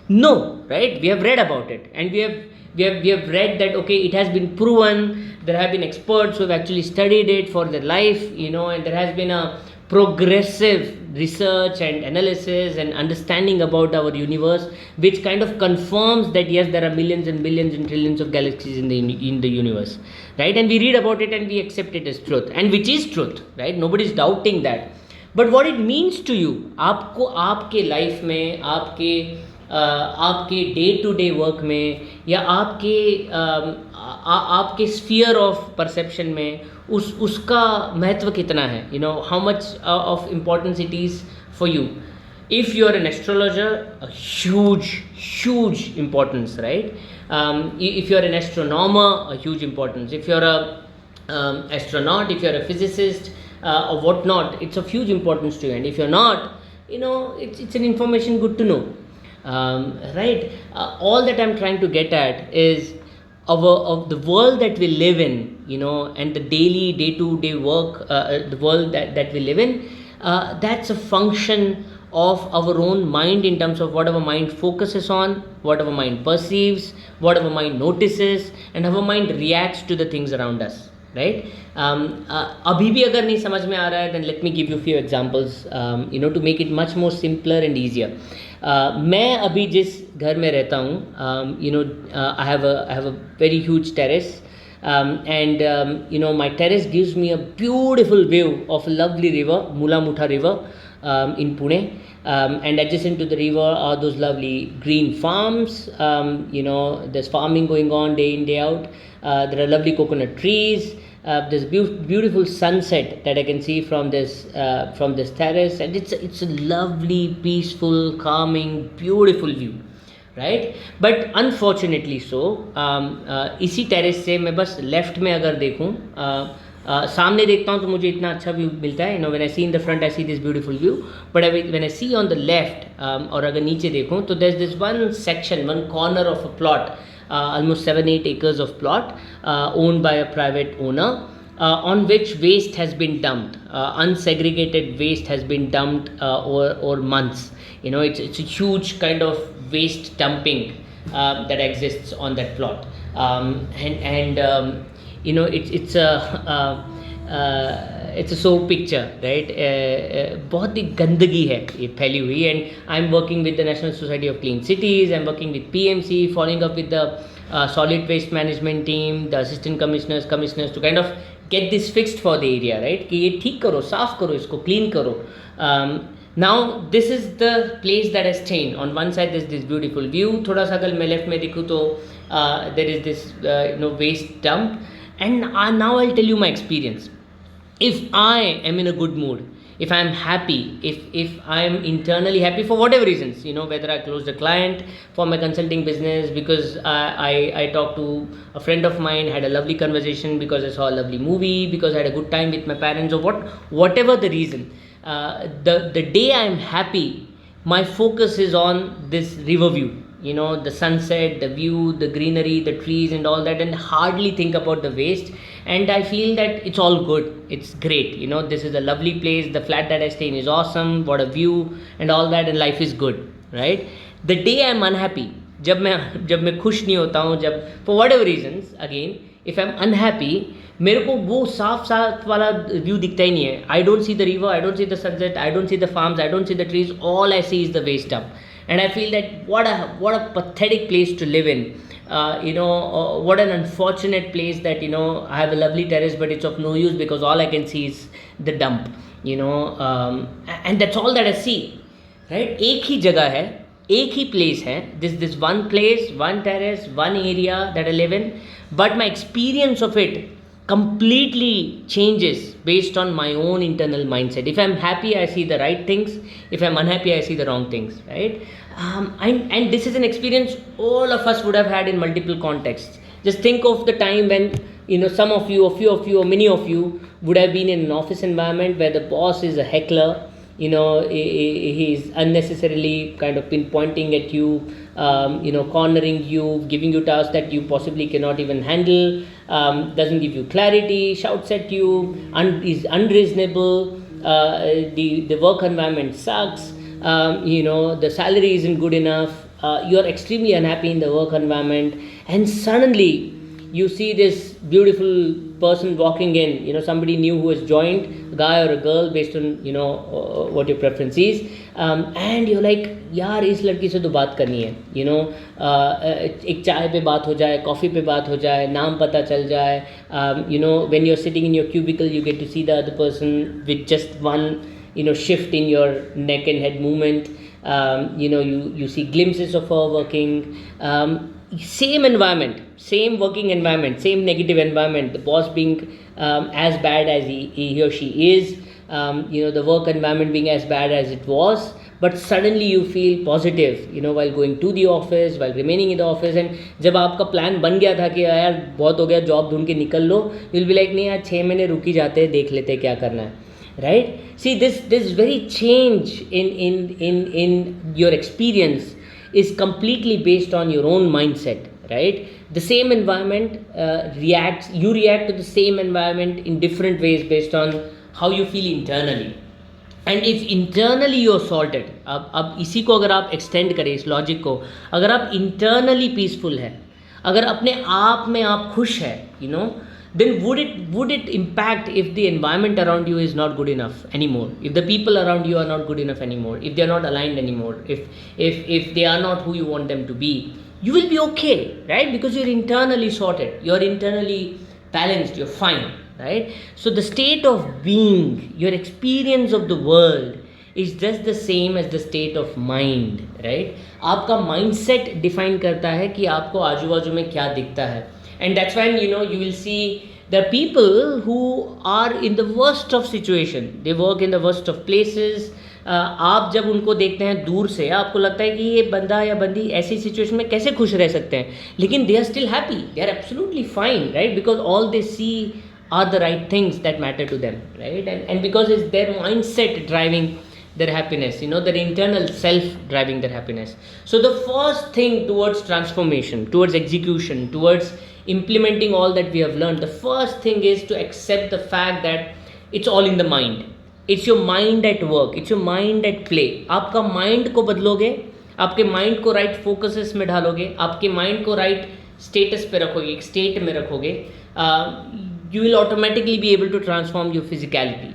No, right? We have read about it, and we have read that, okay, it has been proven. There have been experts who have actually studied it for their life, you know, and there has been a progressive research and analysis and understanding about our universe which kind of confirms that yes, there are millions and billions and trillions of galaxies in the universe, right? And we read about it and we accept it as truth, and which is truth, right? Nobody is doubting that. But what it means to you, आपको आपके life में, आपके day to day work में, या आपके sphere of perception में उसका महत्व कितना है, you know, how much of importance it is for you. If you are an astrologer, a huge importance, right? If you are an astronomer, a huge importance. If you are a astronaut, if you are a physicist or whatnot, it's of huge importance to you. And if you are not, you know, it's an information good to know, right? All that I'm trying to get at is of the world that we live in, you know, and the day-to-day work, the world that we live in, that's a function of our own mind in terms of what our mind focuses on, what our mind perceives, what our mind notices, and how our mind reacts to the things around us, right? अभी भी अगर नहीं समझ में आ रहा है, then let me give you a few examples, you know, to make it much more simpler and easier. मैं अभी जिस घर में रहता हूँ, you know, I have a very huge terrace, and you know, my terrace gives me a beautiful view of a lovely river, Mula Mutha River, in Pune, and adjacent to the river are those lovely green farms. You know, there's farming going on day in day out. There are lovely coconut trees. There's beautiful sunset that I can see from this terrace, and it's a lovely, peaceful, calming, beautiful view, right? But unfortunately so, इसी terrace से मैं बस left में अगर देखूँ, सामने देखता हूँ तो मुझे इतना अच्छा व्यू मिलता है, you know, when I see in the front I see this beautiful view, but when I see on the left, और अगर नीचे देखूँ तो there's this one corner of a plot, almost 7-8 acres of plot, owned by a private owner, on which waste has been dumped, unsegregated waste has been dumped over months. You know, it's a huge kind of waste dumping that exists on that plot, and you know, it's a so picture, right? बहुत ही गंदगी है ये फैली हुई, and I'm working with the National Society of Clean Cities, I'm working with PMC, following up with the solid waste management team, the assistant commissioners to kind of get this fixed for the area, right? कि ये ठीक करो, साफ करो इसको, clean करो. Now this is the place that has changed. On one side there's this beautiful view. थोड़ा सा अगर मैं left में देखूँ तो there is this waste dump. And now I'll tell you my experience. If I am in a good mood, if I'm happy, if I'm internally happy for whatever reasons, whether I closed a client for my consulting business, because I talked to a friend of mine, had a lovely conversation, because I saw a lovely movie, because I had a good time with my parents, or whatever the reason, the day I'm happy, my focus is on this river view, the sunset, the view, the greenery, the trees and all that, and hardly think about the waste. And I feel that it's all good, it's great, this is a lovely place, the flat that I stay in is awesome, what a view and all that, and life is good, right? The day I'm unhappy, जब मैं खुश नहीं होता हूँ, जब for whatever reasons, again if I'm unhappy, मेरे को वो साफ वाला व्यू दिखता ही नहीं है. I don't see the river, I don't see the sunset, I don't see the farms, I don't see the trees, all I see is the waste dump. And I feel that what a pathetic place to live in. What an unfortunate place that I have a lovely terrace, but it's of no use because all I can see is the dump. And that's all that I see, right? एक ही जगह है, एक ही place है. This one place, one terrace, one area that I live in, but my experience of it completely changes based on my own internal mindset. If I'm happy, I see the right things. If I'm unhappy, I see the wrong things, right? And this is an experience all of us would have had in multiple contexts. Just think of the time when some of you, a few of you, or many of you would have been in an office environment where the boss is a heckler. He's unnecessarily kind of pinpointing at you, cornering you, giving you tasks that you possibly cannot even handle, doesn't give you clarity, shouts at you, is unreasonable, the work environment sucks, the salary isn't good enough, you're extremely unhappy in the work environment, and suddenly you see this beautiful person walking in, somebody new who has joined, a guy or a girl based on what your preference is, and you're like, यार इस लड़की से तो बात करनी है, एक चाय पे बात हो जाए, कॉफ़ी पे बात हो जाए, नाम पता चल जाए, when you're sitting in your cubicle you get to see the other person with just one shift in your neck and head movement, you see glimpses of her working, same environment, same working environment, same negative environment, the boss being as bad as he or she is, the work environment being as bad as it was, but suddenly you feel positive, while going to the office, while remaining in the office. And जब आपका plan बन गया था कि यार बहुत हो गया, जॉब ढूंढ के निकल लो, you'll be like नहीं यार 6 महीने रुक ही जाते हैं, देख लेते हैं क्या करना है, right? See, this very change in your experience is completely based on your own mindset, right? The same environment you react to the same environment in different ways based on how you feel internally. And if internally you're sorted, अब इसी को अगर आप extend करें इस logic को, अगर आप internally peaceful है, अगर अपने आप में आप खुश है, then would it impact if the environment around you is not good enough anymore, if the people around you are not good enough anymore, if they are not aligned anymore, if they are not who you want them to be, you will be okay, right? Because you're internally sorted, you're internally balanced, you're fine, right? So the state of being, your experience of the world is just the same as the state of mind, right? आपका mindset define करता है कि आपको आजू बाजू में क्या दिखता है. And that's when you will see the people who are in the worst of situation, they work in the worst of places. आप जब उनको देखते हैं दूर से आपको लगता है कि ये बंदा या बंदी ऐसी सिचुएशन में कैसे खुश रह सकते हैं, लेकिन they are still happy, they are absolutely fine, right? Because all they see are the right things that matter to them, right? And because it's their mindset driving their happiness, their internal self driving their happiness. So the first thing towards transformation, towards execution, towards implementing all that we have learned, the first thing is to accept the fact that it's all in the mind. It's your mind at work, it's your mind at play. आपका mind को बदलोगे, आपके mind को right focuses में डालोगे, आपके mind को right status पे रखोगे, एक state में रखोगे, you will automatically be able to transform your physicality,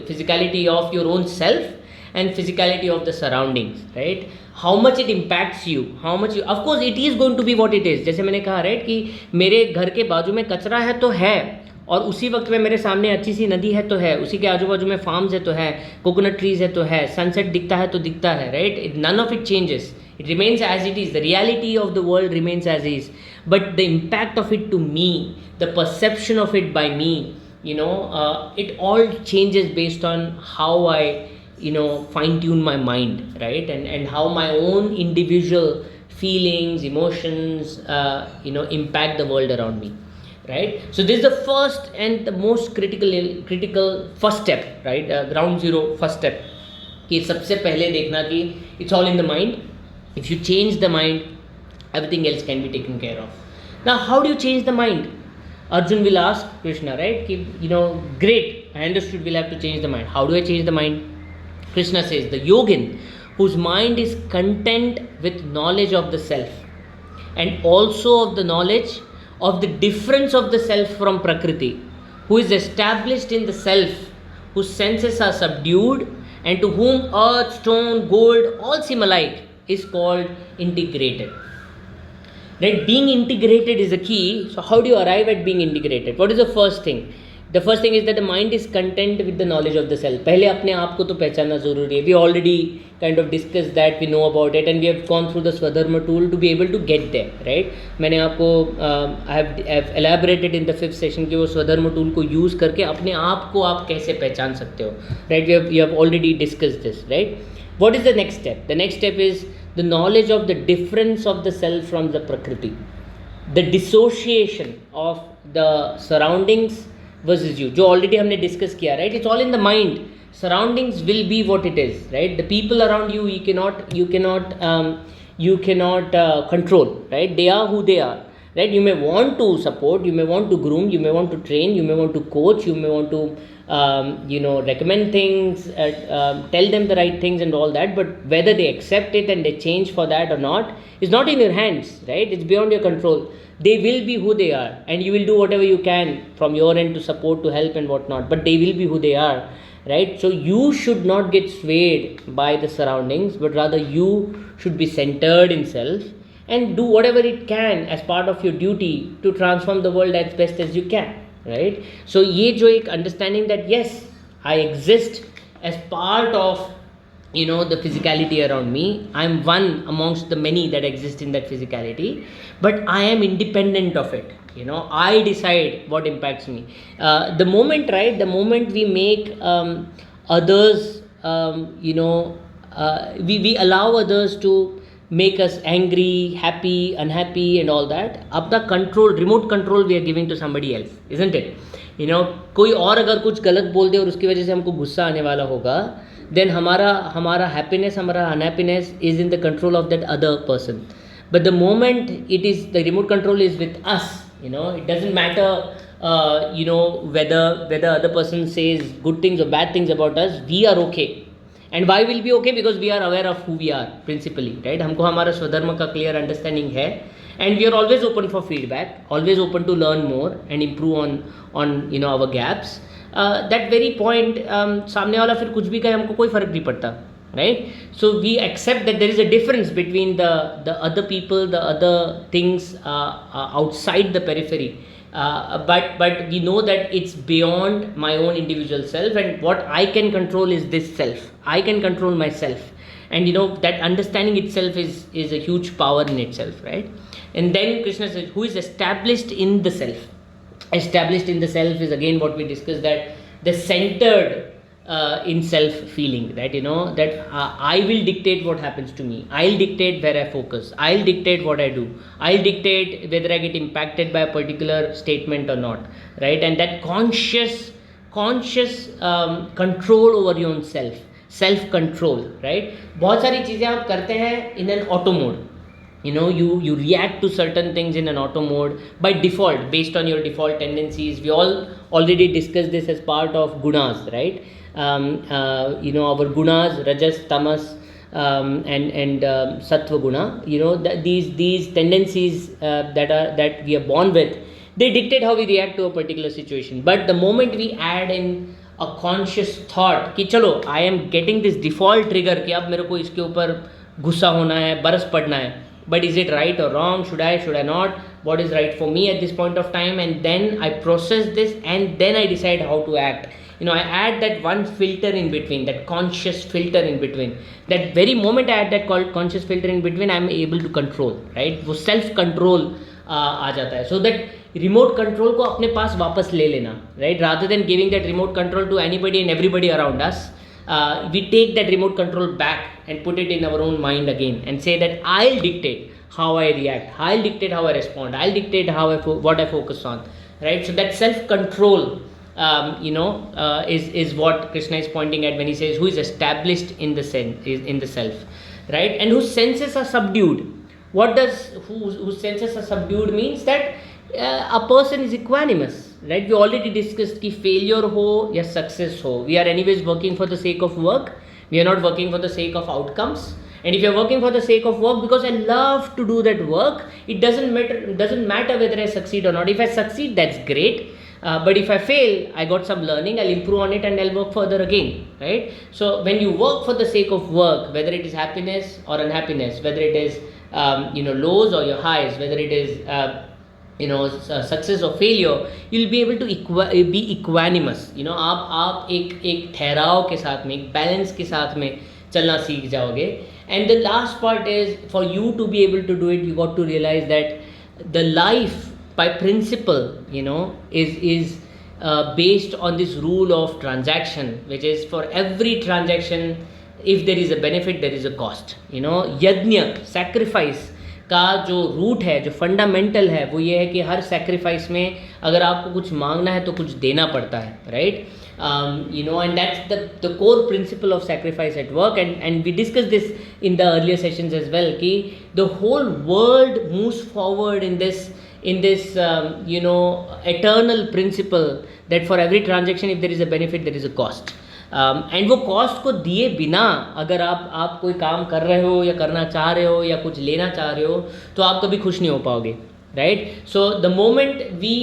physicality of your own self and physicality of the surroundings, right? How much it impacts you, how much you, of course it is going to be what it is. जैसे मैंने कहा, right, कि मेरे घर के बाजू में कचरा है तो है, और उसी वक्त में मेरे सामने अच्छी सी नदी है तो है, उसी के आजू बाजू में फार्म्स है तो है, कोकोनट ट्रीज है तो है, सनसेट दिखता है तो दिखता है, right? None of it changes, it remains as it is, the reality of the world remains as is, but the impact of it to me, the perception of it by me, it all changes based on how I fine tune my mind, right? And how my own individual feelings, emotions impact the world around me, right? So this is the first and the most critical first step, right? Ground zero first step, कि सबसे पहले देखना कि it's all in the mind. If you change the mind, everything else can be taken care of. Now, how do you change the mind? Arjun will ask Krishna, right? Great, I understood we'll have to change the mind. How do I change the mind? Krishna says, the yogin whose mind is content with knowledge of the self and also of the knowledge of the difference of the self from Prakriti, who is established in the self, whose senses are subdued, and to whom earth, stone, gold all seem alike, is called integrated. Right? Being integrated is the key. So how do you arrive at being integrated? What is the first thing? The first thing is that the mind is content with the knowledge of the self. पहले अपने आप को तो पहचानना जरूरी है. We already kind of discussed that, we know about it, and we have gone through the Swadharma tool to be able to get there, right? मैंने आपको I have elaborated in the 5th session कि वो Swadharma tool को use करके अपने आप को आप कैसे पहचान सकते हो, right? We have already discussed this, right? What is the next step? The next step is the knowledge of the difference of the self from the Prakriti, the dissociation of the surroundings versus you, जो already हमने discuss किया, right? It's all in the mind. Surroundings will be what it is, right? The people around you, you cannot control, right? They are who they are, right? You may want to support, you may want to groom, you may want to train, you may want to coach, you may want to recommend things, tell them the right things and all that, but whether they accept it and they change for that or not is not in your hands, right? It's beyond your control. They will be who they are, and you will do whatever you can from your end to support, to help and whatnot, but they will be who they are, right? So you should not get swayed by the surroundings, but rather you should be centered in self and do whatever it can as part of your duty to transform the world as best as you can, right? So ये जो एक understanding that yes, I exist as part of the physicality around me. I am one amongst the many that exist in that physicality, but I am independent of it. I decide what impacts me. The moment we make others, we allow others to make us angry, happy, unhappy and all that, अपना control, remote control we are giving to somebody else, isn't it? कोई और अगर कुछ गलत बोल दे और उसकी वजह से हमको गुस्सा आने वाला होगा, then हमारा happiness, हमारा unhappiness is in the control of that other person. But the moment the remote control is with us, it doesn't matter whether other person says good things or bad things about us, we are okay. And why will be okay? Because we are aware of who we are principally, right? हमको हमारा स्वधर्म का clear understanding है, and we are always open for feedback, always open to learn more and improve on our gaps. That very point, सामने वाला फिर कुछ भी कहे हमको कोई फर्क नहीं पड़ता, right? So we accept that there is a difference between the other people, the other things outside the periphery. But we know that it's beyond my own individual self, and what I can control is this self. I can control myself, and that understanding itself is a huge power in itself, right? And then Krishna says, who is established in the self. Established in the self is again what we discussed, that the centered in self feeling, right? That I will dictate what happens to me, I'll dictate where I focus, I'll dictate what I do, I'll dictate whether I get impacted by a particular statement or not, right? And that conscious control over your own self control, right? बहुत सारी चीज़ें आप करते हैं in an auto mode. You react to certain things in an auto mode by default, based on your default tendencies. We all already discussed this as part of gunas, right? Our gunas, rajas, tamas, and sattva guna, these tendencies that we are born with, they dictate how we react to a particular situation. But the moment we add in a conscious thought कि चलो I am getting this default trigger कि अब मेरे को इसके ऊपर गुस्सा होना है, बरस पड़ना है, but is it right or wrong, should I not, what is right for me at this point of time, and then I process this, and then I decide how to act. I add that one filter in between, that conscious filter in between. That very moment I add that conscious filter in between, I am able to control, right? वो self control आ जाता है. So that remote control को अपने पास वापस ले लेना, right? Rather than giving that remote control to anybody and everybody around us, we take that remote control back and put it in our own mind again and say that I'll dictate how I react, I'll dictate how I respond, I'll dictate how what I focus on, right? So that self control, is what Krishna is pointing at when he says, who is established in the self, right? And whose senses are subdued. What does whose senses are subdued means? That a person is equanimous, right? We already discussed कि failure हो या success हो, we are anyways working for the sake of work. We are not working for the sake of outcomes. And if you are working for the sake of work because I love to do that work, it doesn't matter whether I succeed or not. If I succeed, that's great. But if I fail, I got some learning, I'll improve on it and I'll work further again, right? So when you work for the sake of work, whether it is happiness or unhappiness, whether it is lows or your highs, whether it is success or failure, you'll be able to be equanimous. आप एक ठहराव के साथ में, एक balance के साथ में चलना सीख जाओगे. And the last part is, for you to be able to do it, you got to realize that the life by principle, is based on this rule of transaction, which is for every transaction, if there is a benefit, there is a cost. यज्ञ, sacrifice का जो root है, जो fundamental है, वो ये है कि हर सेक्रीफाइस में अगर आपको कुछ मांगना है तो कुछ देना पड़ता है, right? And that's the core principle of sacrifice at work, and we discussed this in the earlier sessions as well, कि the whole world moves forward in this eternal principle that for every transaction, if there is a benefit, there is a cost. And वो cost को दिए बिना अगर आप कोई काम कर रहे हो या करना चाह रहे हो या कुछ लेना चाह रहे हो, तो आप कभी खुश नहीं हो पाओगे, right? So the moment we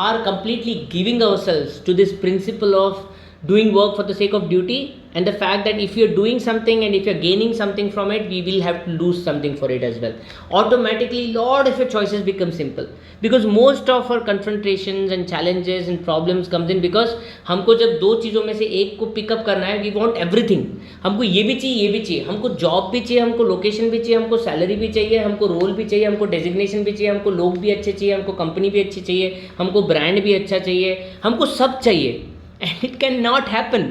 are completely giving ourselves to this principle of doing work for the sake of duty, and the fact that if you're doing something and if you're gaining something from it, we will have to lose something for it as well. Automatically, lot of your choices become simple, because most of our confrontations and challenges and problems comes in because हमको जब दो चीज़ों में से एक को pickup करना है, we want everything. हमको ये भी चाहिए, हमको जॉब भी चाहिए, हमको लोकेशन भी चाहिए, हमको सैलरी भी चाहिए, हमको रोल भी चाहिए, हमको डेजिग्नेशन भी चाहिए, हमको लोग भी अच्छे चाहिए, हमको कंपनी भी अच्छी चाहिए, हमको ब्रांड भी अच्छा चाहिए, हमको सब चाहिए. And it cannot happen,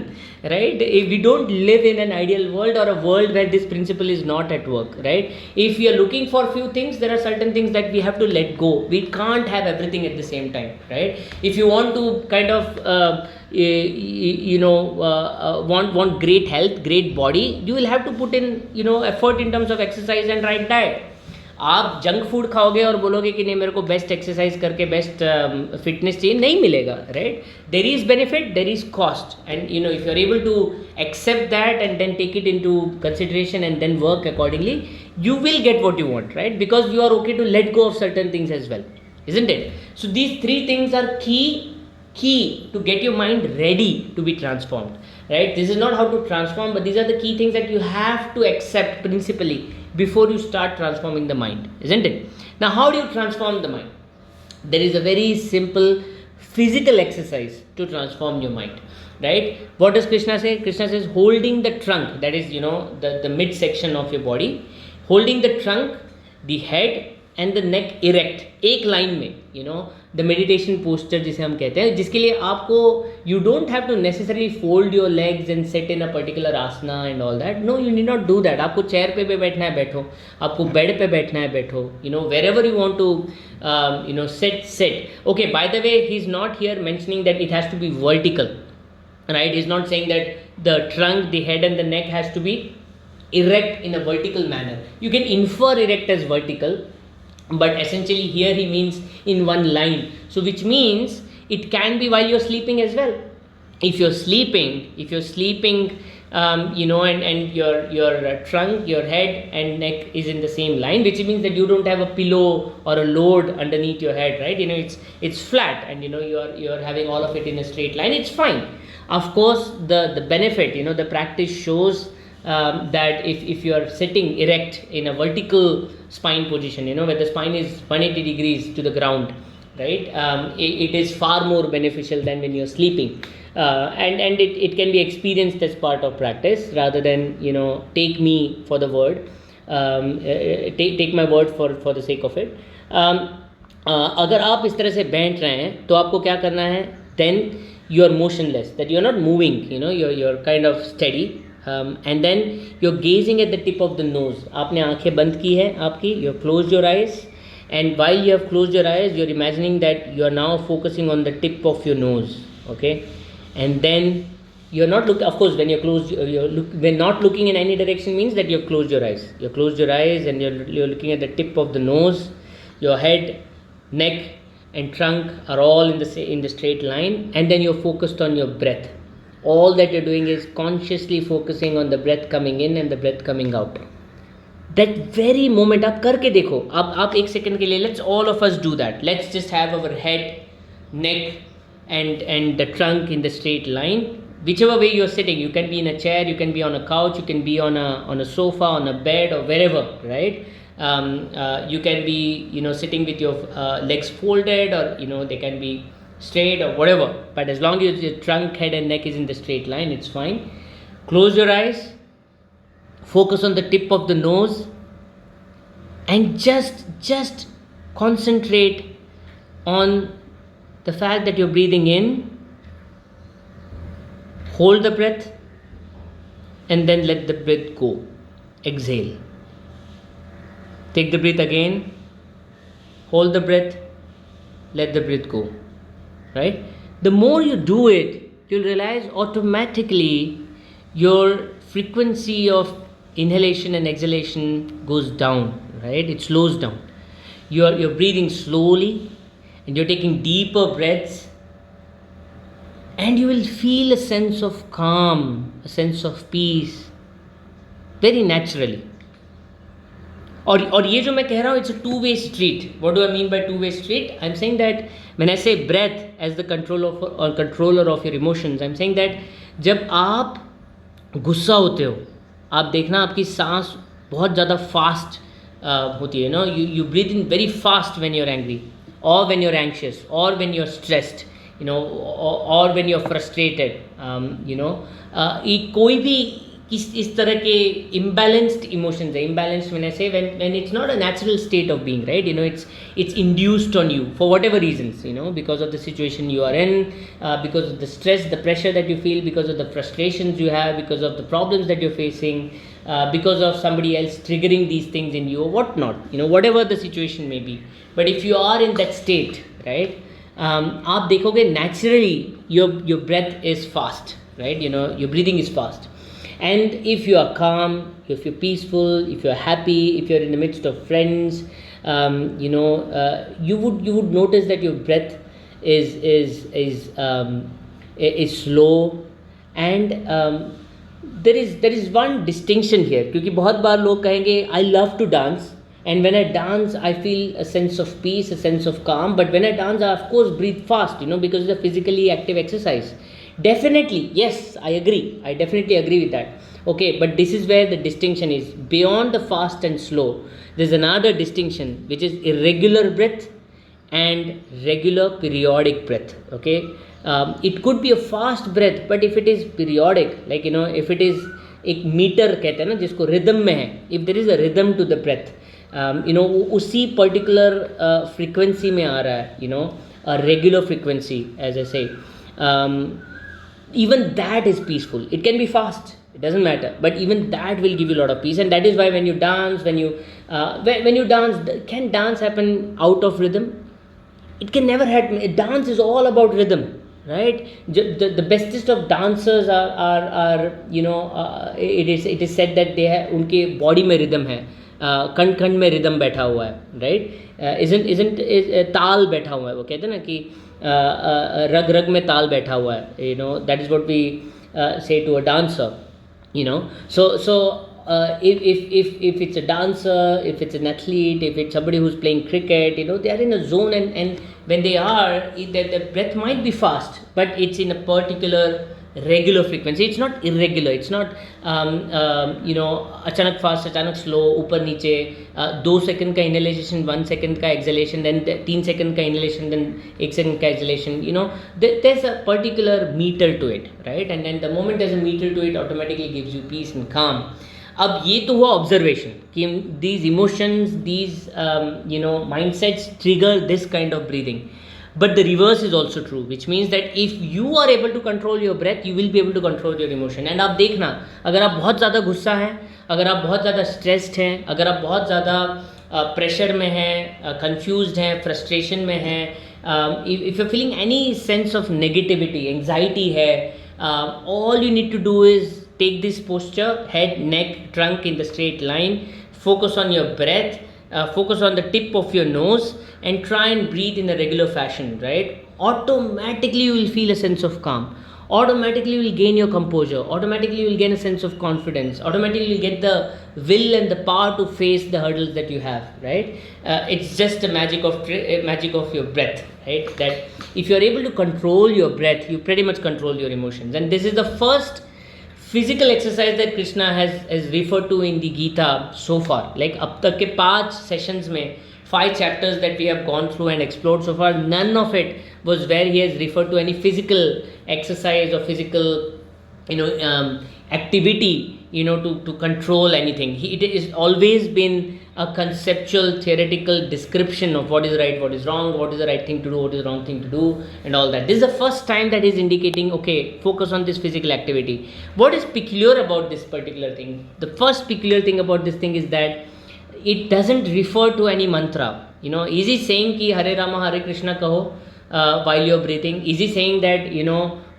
right? If we don't live in an ideal world or a world where this principle is not at work, right? If we are looking for few things, there are certain things that we have to let go. We can't have everything at the same time, right? If you want to kind of want great health, great body, you will have to put in effort in terms of exercise and right diet. आप junk food खाओगे और बोलोगे कि नहीं मेरे को best exercise करके best fitness चाहिए, नहीं मिलेगा, right? There is benefit, there is cost, and if you are able to accept that and then take it into consideration and then work accordingly, you will get what you want, right? Because you are okay to let go of certain things as well, isn't it? So these three things are key to get your mind ready to be transformed, right? This is not how to transform, but these are the key things that you have to accept principally before you start transforming the mind, isn't it? Now, how do you transform the mind? There is a very simple physical exercise to transform your mind, right? What does Krishna say? Krishna says holding the trunk, that is the midsection of your body, holding the trunk, the head and the neck erect, एक line में, the meditation posture जिसे हम कहते हैं, जिसके लिए आपको you don't have to necessarily fold your legs and sit in a particular asana and all that. No, you need not do that. आपको चेयर पे बैठना है बैठो, आपको बेड पे बैठना है बैठो, wherever you want to sit. Okay, by the way, he's not here mentioning that it has to be vertical, right? He's not saying that the trunk, the head and the neck has to be erect in a vertical manner. You can infer erect as vertical, but essentially here he means in one line, so which means it can be while you're sleeping as well. If you're sleeping and your trunk, your head and neck is in the same line, which means that you don't have a pillow or a load underneath your head, right? It's flat, and you're having all of it in a straight line. It's fine. Of course, the benefit, the practice shows that if you are sitting erect in a vertical spine position, where the spine is 180 degrees to the ground, right, it is far more beneficial than when you're sleeping. And it can be experienced as part of practice rather than, take me for the word, take my word for the sake of it. अगर आप इस तरह से बैठ रहे हैं तो आपको क्या करना है, then you are motionless, that you are not moving, you're kind of steady, and then you're gazing at the tip of the nose. आपने आंखें बंद की है आपकी, you have closed your eyes, and while you have closed your eyes, you're imagining that you are now focusing on the tip of your nose, okay, and then you're not looking, of course, when you're closed, when not looking in any direction means that you've closed your eyes. You've closed your eyes and you're looking at the tip of the nose. Your head, neck and trunk are all in the straight line, and then you're focused on your breath. All that you're doing is consciously focusing on the breath coming in and the breath coming out. That very moment, आप करके देखो, आप एक second के लिए, let's all of us do that. Let's just have our head, neck and the trunk in the straight line. Whichever way you're sitting, you can be in a chair, you can be on a couch, you can be on a sofa, on a bed, or wherever, right? You can be, sitting with your legs folded, or they can be straight or whatever. But as long as your trunk, head, and neck is in the straight line, it's fine. Close your eyes, focus on the tip of the nose, and just concentrate on the fact that you're breathing in. Hold the breath and then let the breath go. Exhale. Take the breath again. Hold the breath. Let the breath go. Right? The more you do it, you'll realize automatically your frequency of inhalation and exhalation goes down. Right? It slows down. You're breathing slowly and you're taking deeper breaths. And you will feel a sense of calm, a sense of peace, very naturally. और ये जो मैं कह रहा हूँ, it's a two-way street. What do I mean by two-way street? I'm saying that when I say breath as the controller of your emotions, I'm saying that जब आप गुस्सा होते हो, आप देखना आपकी सांस बहुत ज़्यादा फास्ट होती है, you breathe in very fast when you're angry, or when you're anxious, or when you're stressed. Or when you're frustrated, कोई भी इस तरह के imbalanced emotions है. Imbalanced when I say when it's not a natural state of being, right? It's induced on you for whatever reasons, because of the situation you are in, because of the stress, the pressure that you feel, because of the frustrations you have, because of the problems that you're facing, because of somebody else triggering these things in you or whatnot, whatever the situation may be. But if you are in that state, right? आप देखोगे naturally your breath is fast, right? Your breathing is fast, and if you are calm, if you're peaceful, if you're happy, if you're in the midst of friends, you would notice that your breath is slow, and there is one distinction here, क्योंकि बहुत बार लोग कहेंगे I love to dance. And when I dance, I feel a sense of peace, a sense of calm. But when I dance, I of course breathe fast, because it's a physically active exercise. Definitely, yes, I agree. I definitely agree with that. Okay, but this is where the distinction is. Beyond the fast and slow, there's another distinction, which is irregular breath and regular periodic breath. Okay, it could be a fast breath, but if it is periodic, like, if it is एक metre कहते हैं ना जिसको rhythm में है, if there is a rhythm to the breath, उसी particular frequency में आ रहा है, a regular frequency, as I say, even that is peaceful. It can be fast, it doesn't matter, but even that will give you a lot of peace. And that is why when you dance, when you dance, can dance happen out of rhythm? It can never happen. Dance is all about rhythm, right? The bestest of dancers are it is said that they have उनके body में rhythm है, खंड खंड में rhythm बैठा हुआ है, right? Isn't ताल बैठा हुआ है, वो कहते हैं ना कि रग रग में ताल बैठा हुआ है, that is what we say to a dancer, so if it's a dancer, if it's an athlete, if it's somebody who's playing cricket, they are in a zone, and when they are, the breath might be fast, but it's in a particular regular frequency. It's not irregular. It's not अचानक fast अचानक slow ऊपर नीचे 2 second का inhalation 1 second का exhalation then 3 second का inhalation then 1 second का exhalation. There's a particular meter to it, right? And then the moment there's a meter to it, automatically gives you peace and calm. अब ये तो हुआ observation कि these emotions, these mindsets trigger this kind of breathing. But the reverse is also true, which means that if you are able to control your breath, you will be able to control your emotion. And आप देखना, अगर आप बहुत ज़्यादा गुस्सा हैं, अगर आप बहुत ज़्यादा स्ट्रेस्ड हैं, अगर आप बहुत ज़्यादा प्रेशर में हैं, कंफ्यूज्ड हैं, फ्रस्ट्रेशन में हैं, if you're feeling any sense of negativity, anxiety है, all you need to do is take this posture, head, neck, trunk in the straight line, focus on your breath, focus on the tip of your nose and try and breathe in a regular fashion, right? Automatically you will feel a sense of calm. Automatically you will gain your composure. Automatically you will gain a sense of confidence. Automatically you will get the will and the power to face the hurdles that you have, right? It's just a magic of your breath, right? That if you are able to control your breath, you pretty much control your emotions. And this is the first physical exercise that Krishna has referred to in the Gita so far. Like अब तक के 5 sessions में 5 chapters that we have gone through and explored so far, none of it was where he has referred to any physical exercise or physical activity to control anything. It has always been a conceptual theoretical description of what is right, what is wrong, what is the right thing to do, what is the wrong thing to do, and all that. This is the first time that he is indicating, okay, focus on this physical activity. What is peculiar about this particular thing? The first peculiar thing about this thing is that it doesn't refer to any mantra. Is he saying ki Hare Rama Hare Krishna kaho while you're breathing? Is he saying that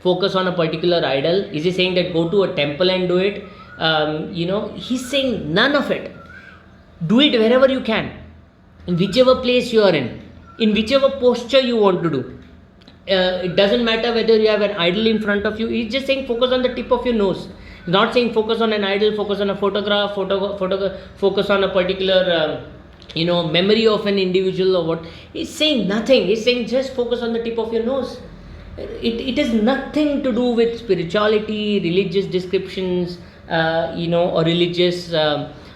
focus on a particular idol? Is he saying that go to a temple and do it? He's saying none of it. Do it wherever you can, in whichever place you are in whichever posture you want to do. It doesn't matter whether you have an idol in front of you. He's just saying focus on the tip of your nose. He's not saying focus on an idol, focus on a photograph, focus on a particular memory of an individual or what. He's saying nothing. He's saying just focus on the tip of your nose. It has nothing to do with spirituality, religious descriptions, or religious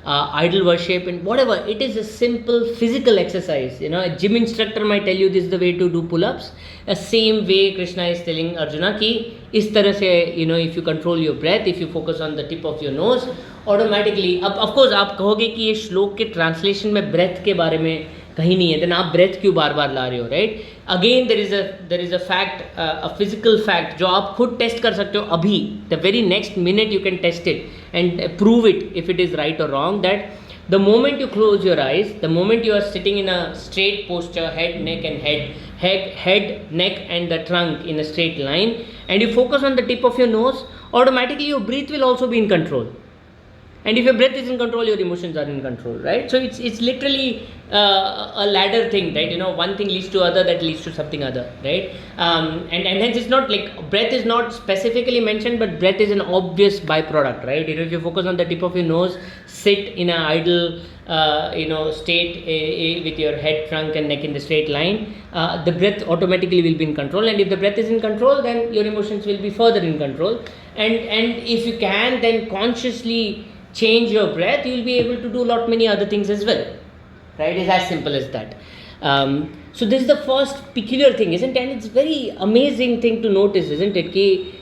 idol worship and whatever. It is a simple physical exercise. A gym instructor might tell you this is the way to do pull-ups. The same way Krishna is telling Arjuna ki is tarah se, if you control your breath, if you focus on the tip of your nose, automatically. Of course आप कहोगे कि ये श्लोक के translation में breath के बारे में कहीं नहीं है, then आप breath क्यों बार बार ला रहे हो, right? Again there is a fact, a physical fact जो आप खुद टेस्ट कर सकते हो अभी. The very next minute you can test it and prove it if it is right or wrong. That the moment you close your eyes, the moment you are sitting in a straight posture, head, neck and head, neck and the trunk in a straight line, and you focus on the tip of your nose, automatically your breath will also be in control. And if your breath is in control, your emotions are in control, right? So it's literally a ladder thing, right? One thing leads to other, that leads to something other, right? And hence it's not like breath is not specifically mentioned, but breath is an obvious byproduct, right? If you focus on the tip of your nose, sit in an idle, state with your head, trunk and neck in the straight line, the breath automatically will be in control. And if the breath is in control, then your emotions will be further in control. And if you can then consciously change your breath, you will be able to do a lot many other things as well, right? It's as simple as that. So this is the first peculiar thing, isn't it? And it's very amazing thing to notice, isn't it, कि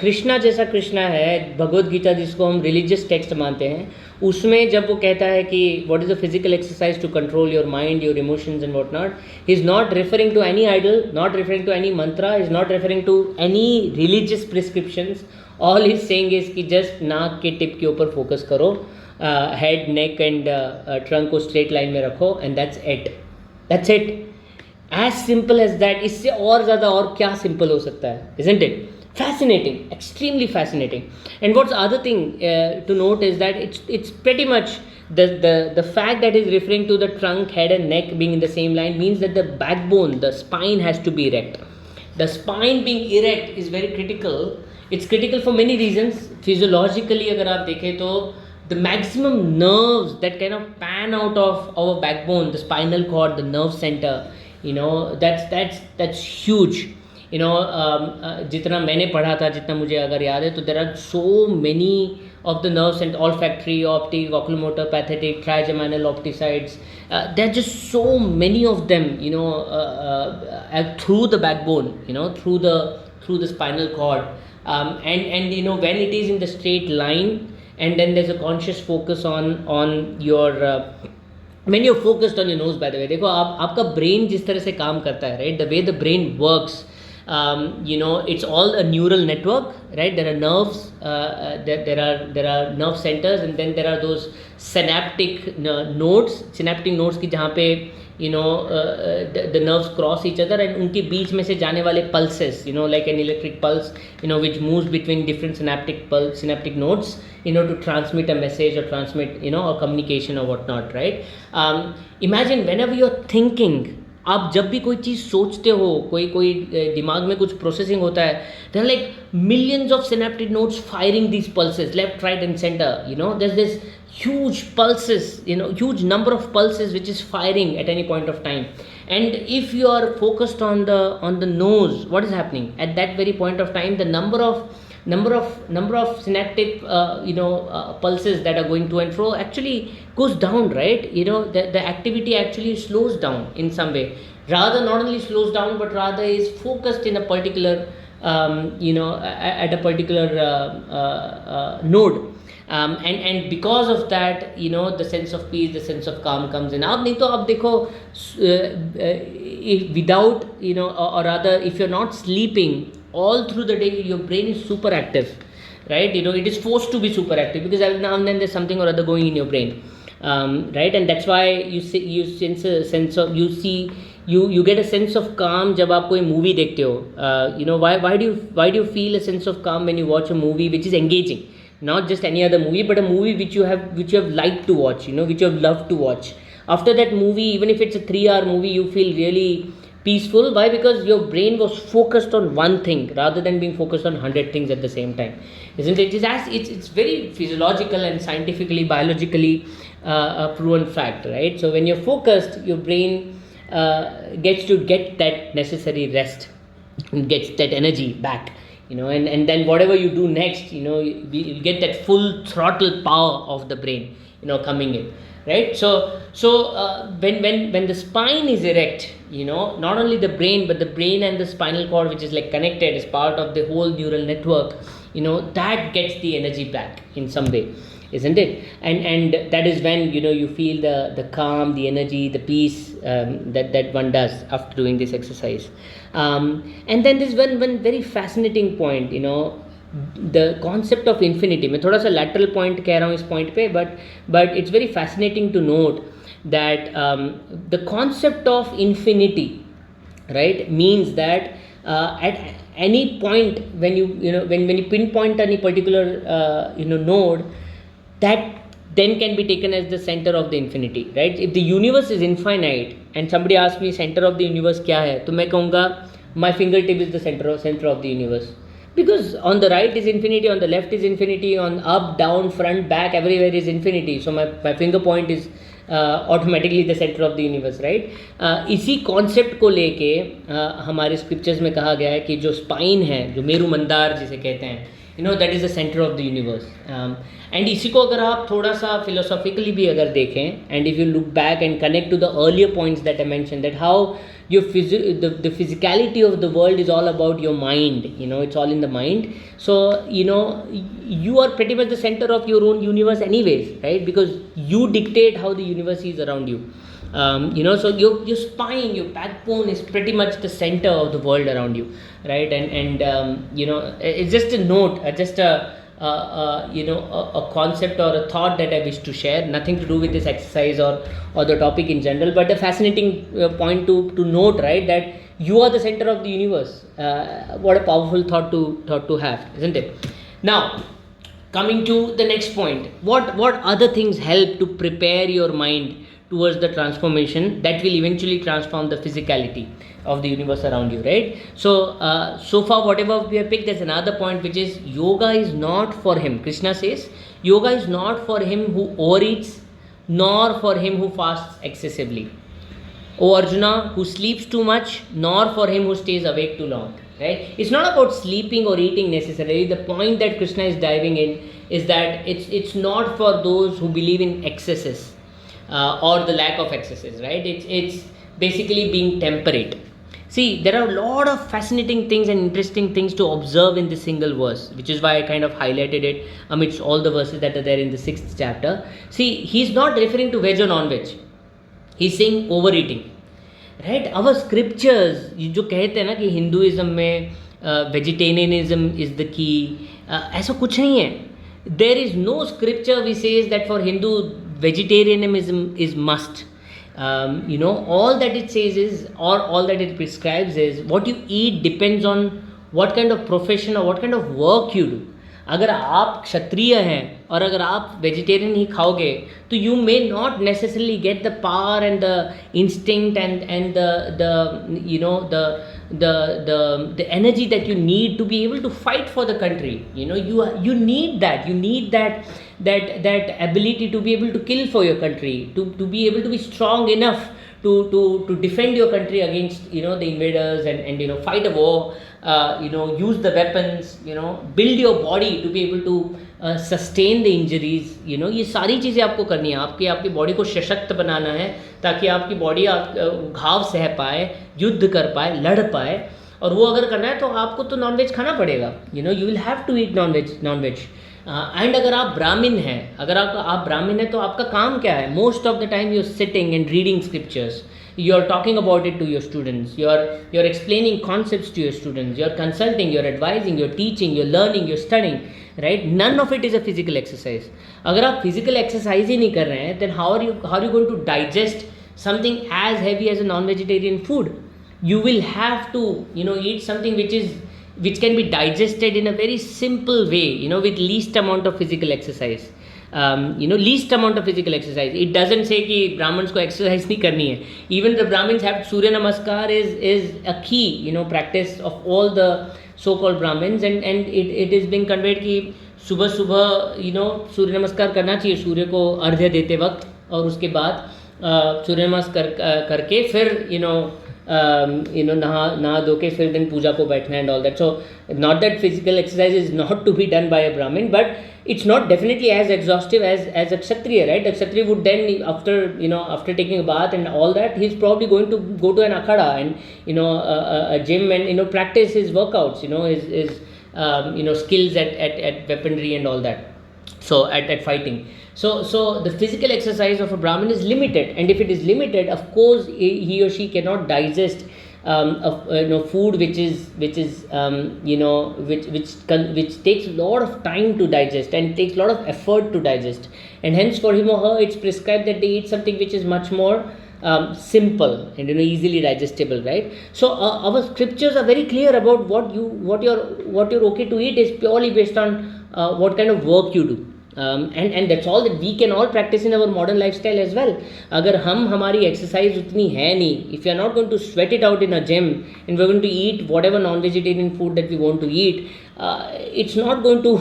कृष्णा जैसा कृष्णा है, भगवद गीता जिसको हम religious text मानते हैं, उसमें जब वो कहता है कि what is a physical exercise to control your mind, your emotions and what not, he is not referring to any idol, not referring to any mantra, he is not referring to any religious prescriptions. All he is saying is कि just नाक के tip के ऊपर focus करो, head, neck and trunk को straight line में रखो, and that's it. As simple as that. इससे और ज़्यादा और क्या simple हो सकता है, isn't it? Fascinating, extremely fascinating. And what's the other thing to note is that it's pretty much the fact that is referring to the trunk, head and neck being in the same line means that the backbone, the spine has to be erect. The spine being erect is very critical. It's critical for many reasons. Physiologically अगर आप देखें तो the maximum nerves that kind of pan out of our backbone, the spinal cord, the nerve center, that's huge. जितना मैंने पढ़ा था, जितना मुझे अगर याद है, तो there are so many of the nerves and olfactory, optic, oculomotor, pathetic, trigeminal opticides. There are just so many of them, through the backbone, through the spinal cord, and when it is in the straight line, and then there's a conscious focus on your when you're focused on your nose, by the way, देखो आपका brain जिस तरह से काम करता है, right, the way the brain works, it's all a neural network, right? There are nerves, there are nerve centers, and then there are those synaptic nodes की जहाँ पे the nerves cross each other, and उनके बीच में से जाने वाले pulses, like an electric pulse, which moves between different synaptic nodes, to transmit a message or transmit, a communication or whatnot, right? Imagine whenever you're thinking, आप जब भी कोई चीज़ सोचते हो, कोई दिमाग में कुछ प्रोसेसिंग होता है, there are like millions of synaptic nodes firing these pulses left, right and centre. There's this huge pulses, huge number of pulses which is firing at any point of time. And if you are focused on the nose, what is happening at that very point of time? The number of synaptic pulses that are going to and fro actually goes down, right? The activity actually slows down in some way, rather not only slows down but rather is focused in a particular at a particular node, and because of that, the sense of peace, the sense of calm comes in. आप नहीं तो आप देखो, without or rather if you're not sleeping all through the day, your brain is super active, right? It is forced to be super active because every now and then there's something or other going in your brain, right? And that's why you sense a sense of, you get a sense of calm जब आप कोई movie देखते हो. Why do you feel a sense of calm when you watch a movie which is engaging, not just any other movie, but a movie which you have liked to watch, which you have loved to watch? After that movie, even if it's a 3-hour movie, you feel really peaceful. Why? Because your brain was focused on one thing rather than being focused on 100 things at the same time, isn't it? It's very physiological and scientifically, biologically proven fact, right? So when you're focused, your brain gets to get that necessary rest, gets that energy back, and then whatever you do next, you get that full throttle power of the brain, coming in, right? So when the spine is erect, not only the brain, but the brain and the spinal cord, which is like connected as part of the whole neural network, that gets the energy back in some way, isn't it? And that is when you feel the calm, the energy, the peace, that one does after doing this exercise. And then there's one very fascinating point, the concept of infinity. मैं थोड़ा सा lateral point कह रहा हूँ इस point पे, but it's very fascinating to note that the concept of infinity, right, means that at any point when you pinpoint any particular node, that then can be taken as the center of the infinity, right? If the universe is infinite and somebody asks me center of the universe क्या है, तो मैं कहूँगा my fingertip is the center of the universe, because on the right is infinity, on the left is infinity, on up, down, front, back, everywhere is infinity. So my finger point is automatically the center of the universe, right? इसी concept को लेके हमारे scriptures में कहा गया है कि जो spine है, जो मेरु मंदार जिसे कहते हैं, that is the center of the universe. And इसी को अगर आप थोड़ा सा philosophically भी अगर देखें, and if you look back and connect to the earlier points that I mentioned, that how the physicality of the world is all about your mind, it's all in the mind. So you are pretty much the center of your own universe anyways, right? Because you dictate how the universe is around you. So your spine, your backbone is pretty much the center of the world around you, right? And it's just a note, just a concept or a thought that I wish to share, nothing to do with this exercise or the topic in general, but a fascinating point to note, right, that you are the center of the universe. What a powerful thought to have, isn't it? Now, coming to the next point, what other things help to prepare your mind towards the transformation that will eventually transform the physicality of the universe around you, right? So so far whatever we have picked, there's another point, which is yoga is not for him. Krishna says yoga is not for him who overeats, nor for him who fasts excessively, O Arjuna, who sleeps too much, nor for him who stays awake too long. right? It's not about sleeping or eating necessarily. The point that Krishna is diving in is that it's not for those who believe in excesses or the lack of excesses, right? It's basically being temperate. See, there are a lot of fascinating things and interesting things to observe in this single verse, which is why I kind of highlighted it amidst all the verses that are there in the 6th chapter. See, he's not referring to veg or non-veg. He's saying overeating, right? Our scriptures जो कहते हैं ना कि Hinduism में vegetarianism is the key, ऐसा कुछ नहीं है. There is no scripture we says that for Hindu vegetarianism is must. All that it says is, or all that it prescribes is, what you eat depends on what kind of profession or what kind of work you do. अगर आप क्षत्रिय हैं और अगर आप vegetarian ही खाओगे तो you may not necessarily get the power and the instinct and the energy that you need to be able to fight for the country. You need that ability to be able to kill for your country, to be able to be strong enough to defend your country against the invaders and fight a war, use the weapons, build your body to be able to sustain the injuries. ये सारी चीज़ें आपको करनी है. आपकी body को सशक्त बनाना है ताकि आपकी बॉडी घाव सह पाए, युद्ध कर पाए, लड़ पाए. और वो अगर करना है तो आपको तो नॉनवेज खाना पड़ेगा. You will have to eat nonveg. And अगर आप ब्राह्मण हैं, अगर आप ब्राह्मण हैं तो आपका काम क्या है? Most of the time you are sitting and reading scriptures, you are talking about it to your students, you're explaining concepts to your students, you're consulting, you're advising, you're teaching, you're learning, you're studying, right? None of it is a physical exercise. अगर आप physical exercise ही नहीं कर रहे हैं, then how are you going to digest something as heavy as a non-vegetarian food? You will have to eat something which can be digested in a very simple way, with least amount of physical exercise. Least amount of physical exercise. It doesn't say कि Brahmins को exercise नहीं करनी है. Even the Brahmins have Surya Namaskar is a key practice of all the so-called Brahmins, and it is being conveyed कि सुबह सूर्य नमस्कार करना चाहिए सूर्य को अर्घ्य देते वक्त, और उसके बाद सूर्य नमस्कार करके फिर नहा धो के फिर दिन पूजा को बैठना and all that. So not that physical exercise is not to be done by a Brahmin, but it's not definitely as exhaustive as a kshatriya, right? A kshatriya would then after taking a bath and all that, he's probably going to go to an akhada and a gym and practice his workouts, his skills at weaponry and all that, so at fighting. So the physical exercise of a brahmin is limited, and if it is limited, of course he or she cannot digest food which takes a lot of time to digest and takes a lot of effort to digest, and hence for him or her it's prescribed that they eat something which is much more simple and easily digestible, right? So our scriptures are very clear about what you're okay to eat is purely based on what kind of work you do. And that's all that we can all practice in our modern lifestyle as well. अगर हमारी exercise उतनी है नहीं, if you are not going to sweat it out in a gym and we are going to eat whatever non-vegetarian food that we want to eat, it's not going to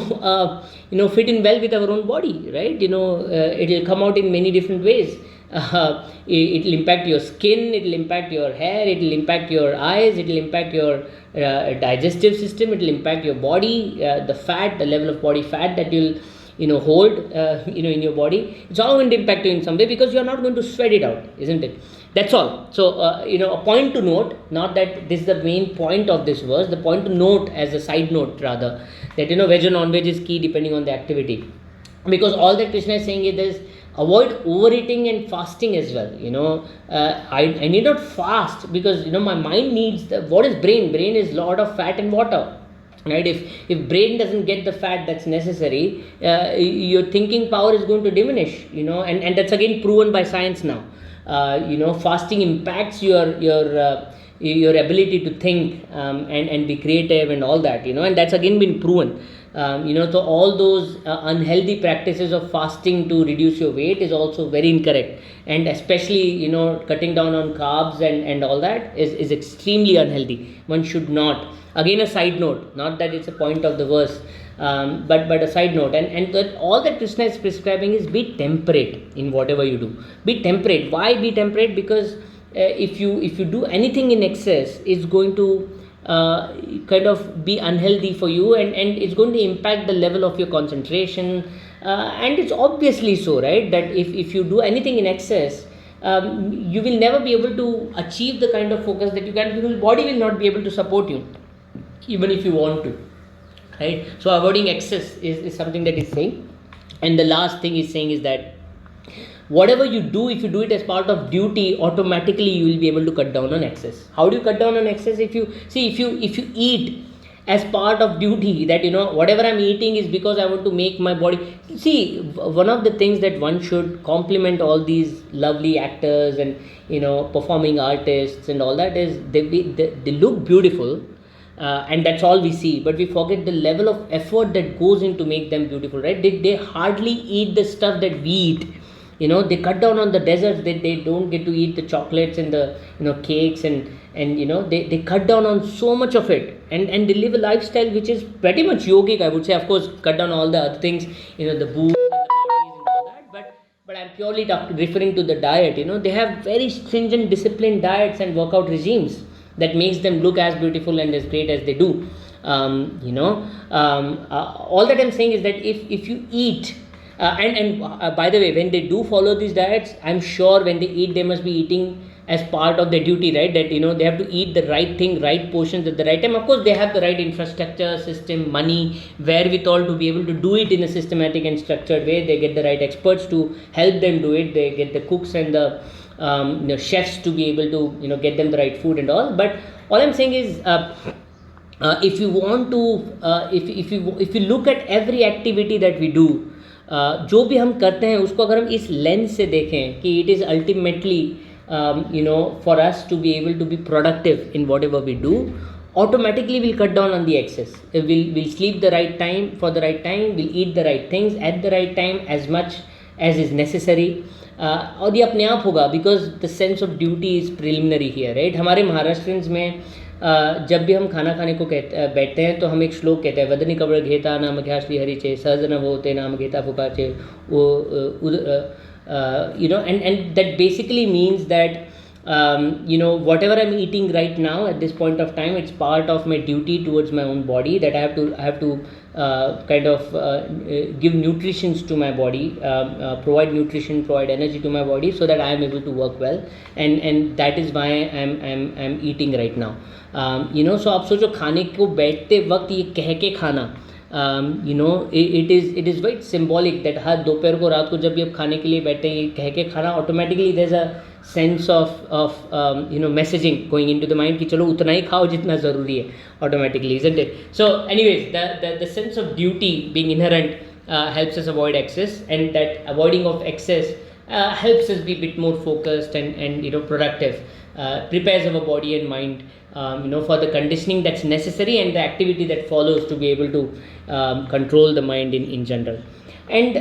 fit in well with our own body, right? It will come out in many different ways. It will impact your skin, it will impact your hair, it will impact your eyes, it will impact your digestive system, it will impact your body, the level of body fat that you'll hold in your body. It's all going to impact you in some way because you are not going to sweat it out, isn't it? That's all. So a point to note, not that this is the main point of this verse, the point to note as a side note rather, that veg or non-veg is key depending on the activity, because all that Krishna is saying is avoid overeating and fasting as well. I need not fast because my mind needs what is brain is lot of fat and water, right? If brain doesn't get the fat that's necessary, your thinking power is going to diminish, and that's again proven by science now. Fasting impacts your ability to think and be creative and all that, and that's again been proven. So all those unhealthy practices of fasting to reduce your weight is also very incorrect, and especially cutting down on carbs and all that is extremely unhealthy. One should not. Again, a side note, not that it's a point of the verse, but a side note, and that all that Krishna is prescribing is be temperate in whatever you do. Be temperate. Why be temperate? Because if you do anything in excess, it's going to kind of be unhealthy for you, and it's going to impact the level of your concentration. And it's obviously so, right, that if you do anything in excess, you will never be able to achieve the kind of focus that you can, because body will not be able to support you even if you want to, right? So avoiding excess is something that is saying. And the last thing he's saying is that whatever you do, if you do it as part of duty, automatically you will be able to cut down on excess. How do you cut down on excess? If you see, if you eat as part of duty, that whatever I'm eating is because I want to make my body. See, one of the things that one should compliment all these lovely actors and performing artists and all that is they look beautiful, and that's all we see, but we forget the level of effort that goes into make them beautiful, right? They hardly eat the stuff that we eat. They cut down on the desserts. They don't get to eat the chocolates and the cakes, and they cut down on so much of it, and they live a lifestyle which is pretty much yogic, I would say. Of course, cut down all the other things, the booze and the parties and all that, but I'm purely referring to the diet. They have very stringent, disciplined diets and workout regimes that makes them look as beautiful and as great as they do. All that I'm saying is that if you eat, by the way, when they do follow these diets, I'm sure when they eat, they must be eating as part of their duty, right? That they have to eat the right thing, right portions at the right time. Of course, they have the right infrastructure, system, money, wherewithal to be able to do it in a systematic and structured way. They get the right experts to help them do it. They get the cooks and the chefs to be able to get them the right food and all. But all I'm saying is, if you want to, if you look at every activity that we do, जो भी हम करते हैं उसको अगर हम इस lens से देखें कि it is ultimately for us to be able to be productive in whatever we do, automatically we'll cut down on the excess. We'll sleep the right time, for the right time, we'll eat the right things at the right time as much as is necessary. और ये अपने आप होगा, because the sense of duty is preliminary here, right? हमारे महाराष्ट्रियंस में जब भी हम खाना खाने को बैठते हैं तो हम एक श्लोक कहते हैं, वदनी कवड़ घेता नाम घ्याश्री हरिचे सहज न होते नाम घेता फुकाचे, वो and that basically means that whatever I'm eating right now at this point of time, it's part of my duty towards my own body, that I have to kind of give nutritions to my body, provide nutrition, provide energy to my body, so that I am able to work well, and that is why I'm eating right now. So आप सोचो, खाने को बैठते वक्त ये कह के खाना, it is very symbolic that हर दोपहर को, रात को जब भी आप खाने के लिए बैठते हैं, ये कह के खाना, automatically there's a sense of messaging going into the mind कि चलो उतना ही खाओ जितना ज़रूरी है, automatically, isn't it? So anyways, the sense of duty being inherent helps us avoid excess, and that avoiding of excess helps us be a bit more focused and productive, prepares our body and mind for the conditioning that's necessary and the activity that follows to be able to control the mind in general. And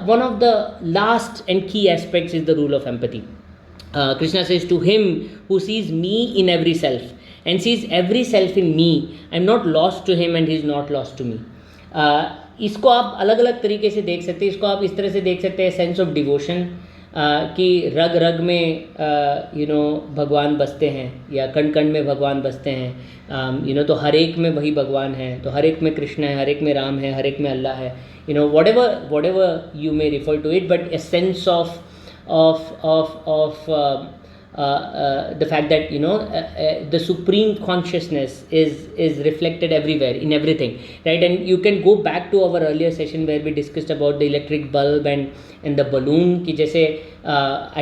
one of the last and key aspects is the rule of empathy. Krishna says, to him who sees me in every self and sees every self in me, I am not lost to him and he is not lost to me. इसको आप अलग अलग तरीके से देख सकते हैं. इसको आप इस तरह से देख सकते हैं, सेंस ऑफ डिवोशन, कि रग रग में भगवान बसते हैं, या कण कण में भगवान बसते हैं, तो हर एक में वही भगवान है, तो हर एक में कृष्ण है, हर एक में राम है, हर एक में अल्लाह है, whatever you may refer to it, but a sense of the fact that the supreme consciousness is reflected everywhere in everything, right? And you can go back to our earlier session where we discussed about the electric bulb and the balloon, कि जैसे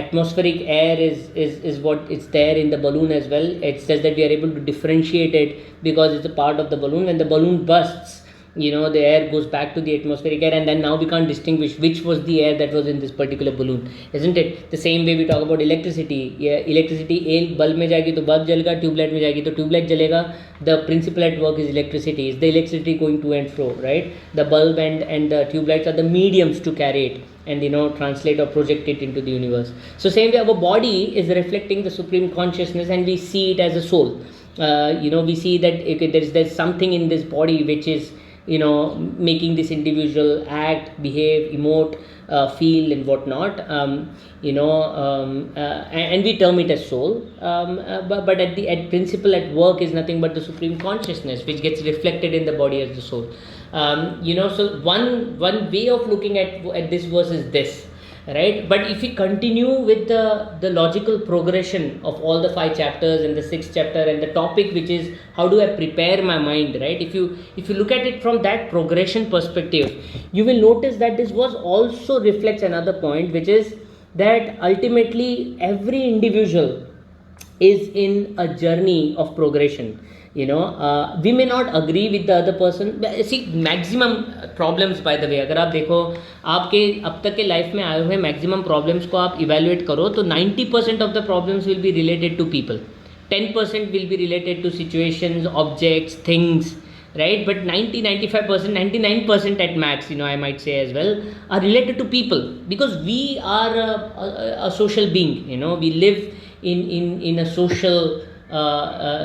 atmospheric air is what it's there in the balloon as well. It says that we are able to differentiate it because it's a part of the balloon. When the balloon bursts, the air goes back to the atmospheric air, and then now we can't distinguish which was the air that was in this particular balloon, isn't it? The same way we talk about electricity. Electricity, एक bulb में जाएगी तो bulb जलेगा, tubelight में जाएगी तो tubelight जलेगा. The principle at work is electricity. Is the electricity going to and fro, right? The bulb and the tubelights are the mediums to carry it and translate or project it into the universe. So same way our body is reflecting the supreme consciousness, and we see it as a soul. We see that there's something in this body which is making this individual act, behave, emote, feel and whatnot, and we term it as soul, but at principle, at work, is nothing but the supreme consciousness which gets reflected in the body as the soul. So one way of looking at this verse is this, right? But if we continue with the logical progression of all the 5 chapters and the 6th chapter and the topic, which is how do I prepare my mind, right? If you look at it from that progression perspective, you will notice that this verse also reflects another point, which is that ultimately every individual is in a journey of progression. We may not agree with the other person. See, maximum problems, by the way, अगर आप देखो आपके अब तक के life में आए हुए मैक्सिमम प्रॉब्लम्स को आप इवेल्युएट करो तो 90% of the problems will be related to people, 10% will be related to situations, objects, things, right? But 95%, 99% at max, I might say as well, are related to people, because we are a social being. We live in a social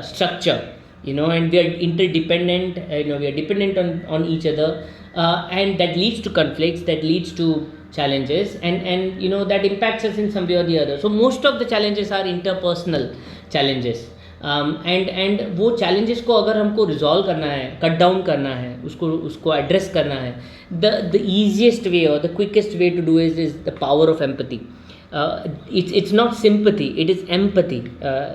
structure, and we are interdependent. We are dependent on each other, and that leads to conflicts, that leads to challenges, and that impacts us in some way or the other. So most of the challenges are interpersonal challenges, and वो challenges को अगर हमको resolve करना है, cut down करना है, उसको address करना है, the easiest way or the quickest way to do is the power of empathy. It's not sympathy, it is empathy.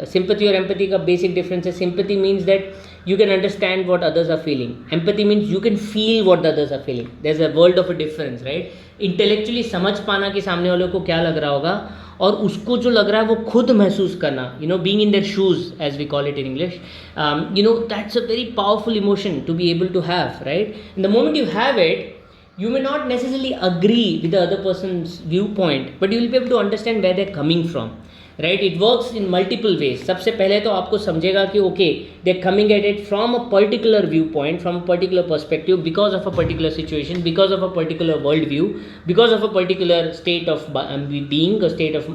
Sympathy or empathy का basic difference है. Sympathy means that you can understand what others are feeling. Empathy means you can feel what the others are feeling. There's a world of a difference, right? Intellectually समझ पाना कि सामने वाले को क्या लग रहा होगा, और उसको जो लग रहा है वो खुद महसूस करना, being in their shoes, as we call it in English, that's a very powerful emotion to be able to have, right? And the moment you have it, you may not necessarily agree with the other person's viewpoint, but you will be able to understand where they're coming from, right? It works in multiple ways. सबसे पहले तो आपको समझेगा कि okay, they're coming at it from a particular viewpoint, from a particular perspective, because of a particular situation, because of a particular worldview, because of a particular state of being, a state of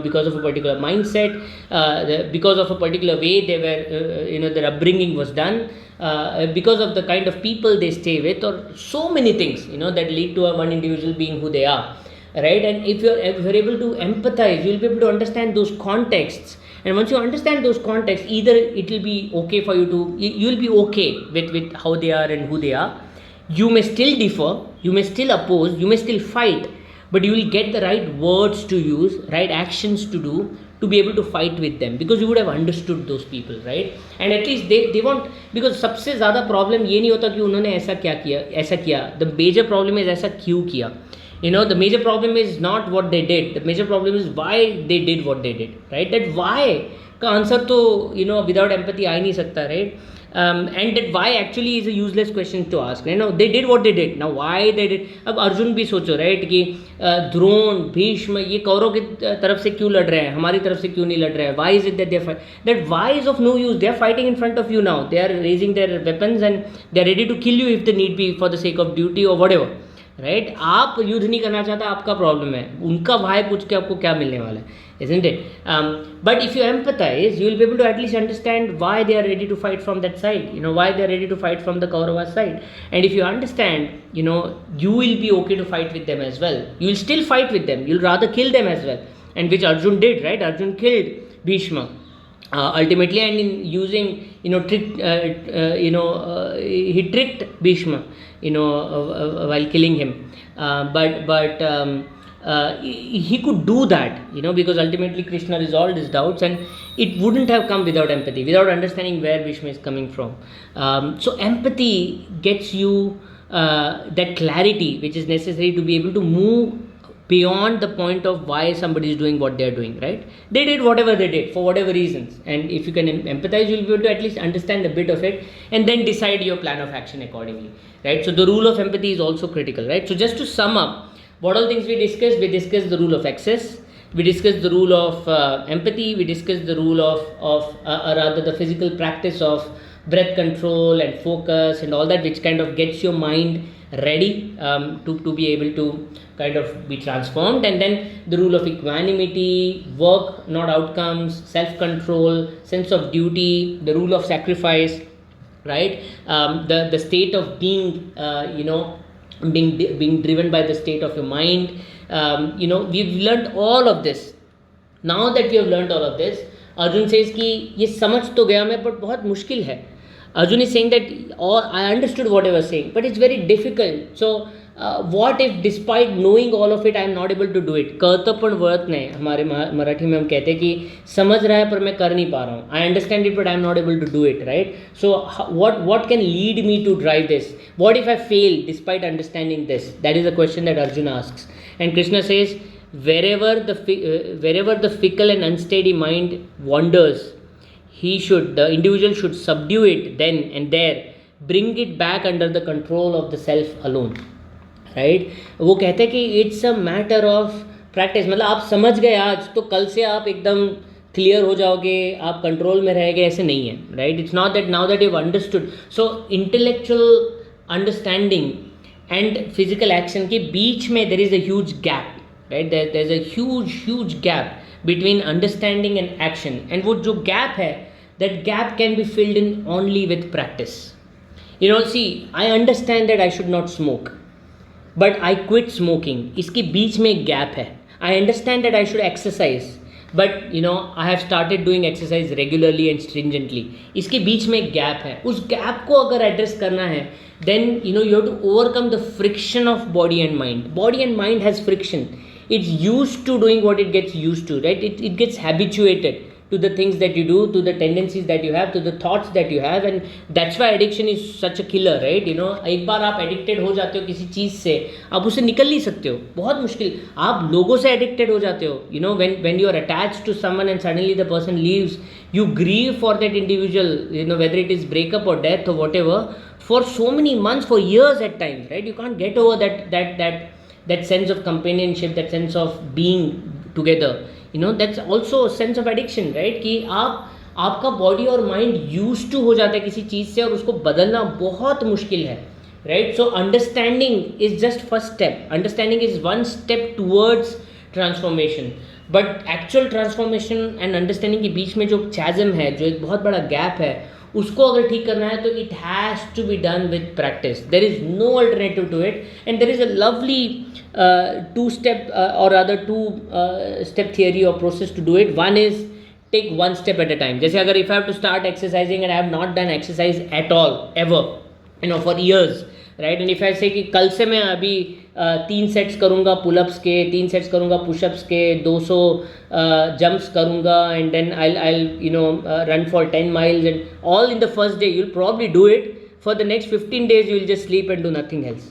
because of a particular mindset, because of a particular way they were, their upbringing was done. Because of the kind of people they stay with, or so many things that lead to one individual being who they are, right? And if you're able to empathize, you'll be able to understand those contexts, and once you understand those contexts, either it will be okay for you to, you'll be okay with how they are and who they are. You may still differ, you may still oppose, you may still fight, but you will get the right words to use, right actions to do, to be able to fight with them, because you would have understood those people, right? And at least they won't, because सबसे ज़्यादा problem ये नहीं होता कि उन्होंने ऐसा किया. The major problem is ऐसा क्यों किया. The major problem is not what they did. The major problem is why they did what they did, right? That why का आंसर तो without empathy आ ही नहीं सकता, right? And that why actually is a useless question to ask. They did what they did. Now why they did. अब अर्जुन भी सोचो, right, कि द्रोण, भीष्म, ये कौरव की तरफ से क्यों लड़ रहे हैं, हमारी तरफ से क्यों नहीं लड़ रहे हैं. Why is it that they fight? That why is of no use. They are fighting in front of you now. They are raising their weapons and they are ready to kill you if they need be, for the sake of duty or whatever. Right आप युद्ध नहीं करना चाहता, आपका problem है, उनका Y पूछ के आपको क्या मिलने वाला है, isn't it? But if you empathize, you will be able to at least understand why they are ready to fight from that side, why they are ready to fight from the Kaurava side. And if you understand, you will be okay to fight with them as well. You will still fight with them, you'll rather kill them as well, and which Arjun did, right? Arjun killed Bhishma ultimately, and in using, he tricked Bhishma, while killing him, but he could do that, because ultimately Krishna resolved his doubts, and it wouldn't have come without empathy, without understanding where Bhishma is coming from. So empathy gets you that clarity which is necessary to be able to move beyond the point of why somebody is doing what they are doing, right? They did whatever they did for whatever reasons, and if you can empathize, you will be able to at least understand a bit of it and then decide your plan of action accordingly, right? So the rule of empathy is also critical, right? So just to sum up, what all things we discussed the rule of access, we discussed the rule of empathy, we discussed the rule of rather the physical practice of breath control and focus and all that, which kind of gets your mind ready to be able to kind of be transformed. And then the rule of equanimity, work not outcomes, self-control, sense of duty, the rule of sacrifice, right? The state of being, being driven by the state of your mind, we've learned all of this. Now that we have learned all of this, Arjun says कि ये समझ तो गया मैं, but बहुत मुश्किल है. Arjun is saying that, or I understood what I was saying, but it's very difficult. So what if despite knowing all of it I am not able to do it? कर्तव्य व्रत नहीं, हमारे मराठी में हम कहते हैं कि समझ रहा है पर मैं कर नहीं पा रहा हूँ. I understand it but I am not able to do it, right? So what can lead me to drive this? What if I fail despite understanding this? That is a question that Arjuna asks, and Krishna says, wherever the fickle and unsteady mind wanders, the individual should subdue it then and there, bring it back under the control of the self alone, right? वो कहते हैं कि it's a matter of practice. मतलब आप समझ गए आज तो कल से आप एकदम क्लियर हो जाओगे, आप कंट्रोल में रहेंगे, ऐसे नहीं है, right? It's not that now that you understood. So intellectual understanding and physical action के बीच में there is a huge gap, right? There is a huge gap between understanding and action, and वो जो gap है, that gap can be filled in only with practice. See, I understand that I should not smoke, but I quit smoking. इसके बीच में एक gap है. I understand that I should exercise, but I have started doing exercise regularly and stringently. इसके बीच में एक gap है. उस gap को अगर address करना है, then you have to overcome the friction of body and mind. Body and mind has friction. It's used to doing what it gets used to, right? It gets habituated to the things that you do, to the tendencies that you have, to the thoughts that you have, and that's why addiction is such a killer, right? एक बार आप addicted हो जाते हो किसी चीज़ से, आप उससे निकल नहीं सकते हो, बहुत मुश्किल. आप लोगों से addicted हो जाते हो, when you are attached to someone and suddenly the person leaves, you grieve for that individual, whether it is breakup or death or whatever, for so many months, for years at times, right? You can't get over that sense of companionship, that sense of being together. That's also a sense of addiction, right? कि आपका body और mind used to हो जाता है किसी चीज़ से और उसको बदलना बहुत मुश्किल है, right? So understanding is just first step. Understanding is one step towards transformation, but actual transformation and understanding के बीच में जो चैज़म है, जो एक बहुत बड़ा गैप है, उसको अगर ठीक करना है तो it has to be done with practice. There is no alternative to it, and there is a lovely two-step or rather two-step theory or process to do it. One is take one step at a time. जैसे अगर if I have to start exercising and I have not done exercise at all ever, for years, right? And if I say कि कल से मैं अभी 3 sets करूँगा pullups के, 3 sets करूँगा पुशअप्स के, 200 जंप्स करूँगा, and then I'll run for 10 miles, and all in the first day, you'll probably do it. For the next 15 days you will just sleep and do nothing else.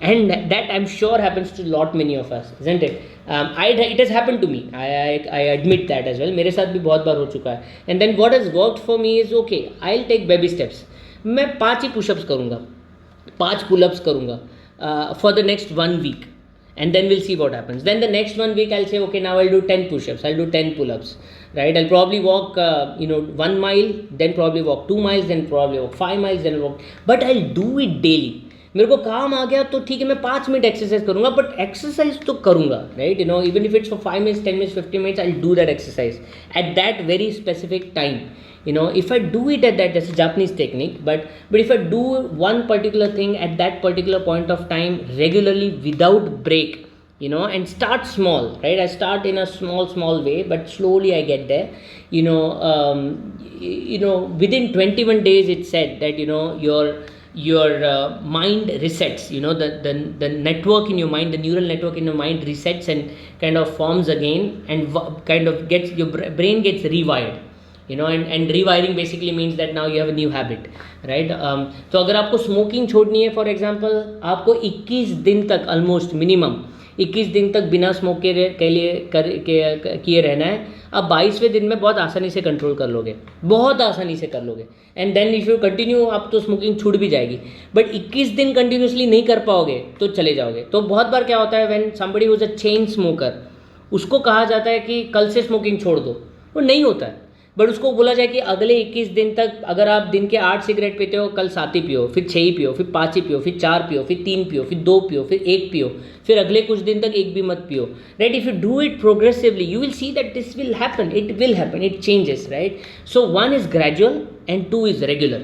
And that I'm sure happens to lot many of us, isn't it? It has happened to me. I admit that as well. मेरे साथ भी बहुत बार हो चुका है. And then what has worked for me is, okay, I'll take baby steps. मैं 5 ही pushups करूँगा, 5 pullups करूँगा for the next 1 week, and then we'll see what happens. Then the next 1 week I'll say, okay, now I'll do 10 push-ups, I'll do 10 pull-ups, right? I'll probably walk 1 mile, then probably walk 2 miles, then probably walk 5 miles, then walk, but I'll do it daily. मेरे को काम आ गया तो ठीक है, मैं 5 minute exercise करूँगा, but exercise तो करूँगा, right? Even if it's for 5 minutes, 10 minutes, 15 minutes, I do that exercise at that very specific time. If I do it at that, that's a Japanese technique, but if I do one particular thing at that particular point of time regularly without break, and start small, right? I start in a small way, but slowly I get there. Within 21 days, it's said that your mind resets. The network in your mind, the neural network in your mind resets and kind of forms again, and kind of gets your brain gets rewired. And rewiring basically means that now you have a new habit, right? तो अगर आपको smoking छोड़नी है, for example, आपको 21 दिन तक almost minimum 21 दिन तक बिना स्मोक के लिए किए रहना है. आप 22वें दिन में बहुत आसानी से कंट्रोल कर लोगे, बहुत आसानी से कर लोगे. And then if you continue, आप तो स्मोकिंग छूट भी जाएगी, बट 21 दिन कंटिन्यूसली नहीं कर पाओगे तो चले जाओगे. तो बहुत बार क्या होता है, when somebody who's a chain smoker, उसको कहा जाता है कि कल से स्मोकिंग छोड़ दो, वो नहीं होता है. बट उसको बोला जाए कि अगले 21 दिन तक अगर आप दिन के 8 सिगरेट पीते हो, कल 7 ही पियो, फिर 6 ही पियो, फिर 5 ही पियो, फिर 4 पियो, फिर 3 पियो, फिर 2 पियो, फिर 1 पियो, फिर अगले कुछ दिन तक 1 भी मत पियो, right? If you do it progressively, you will see that this will happen, it changes, right? So 1 is gradual and 2 is regular.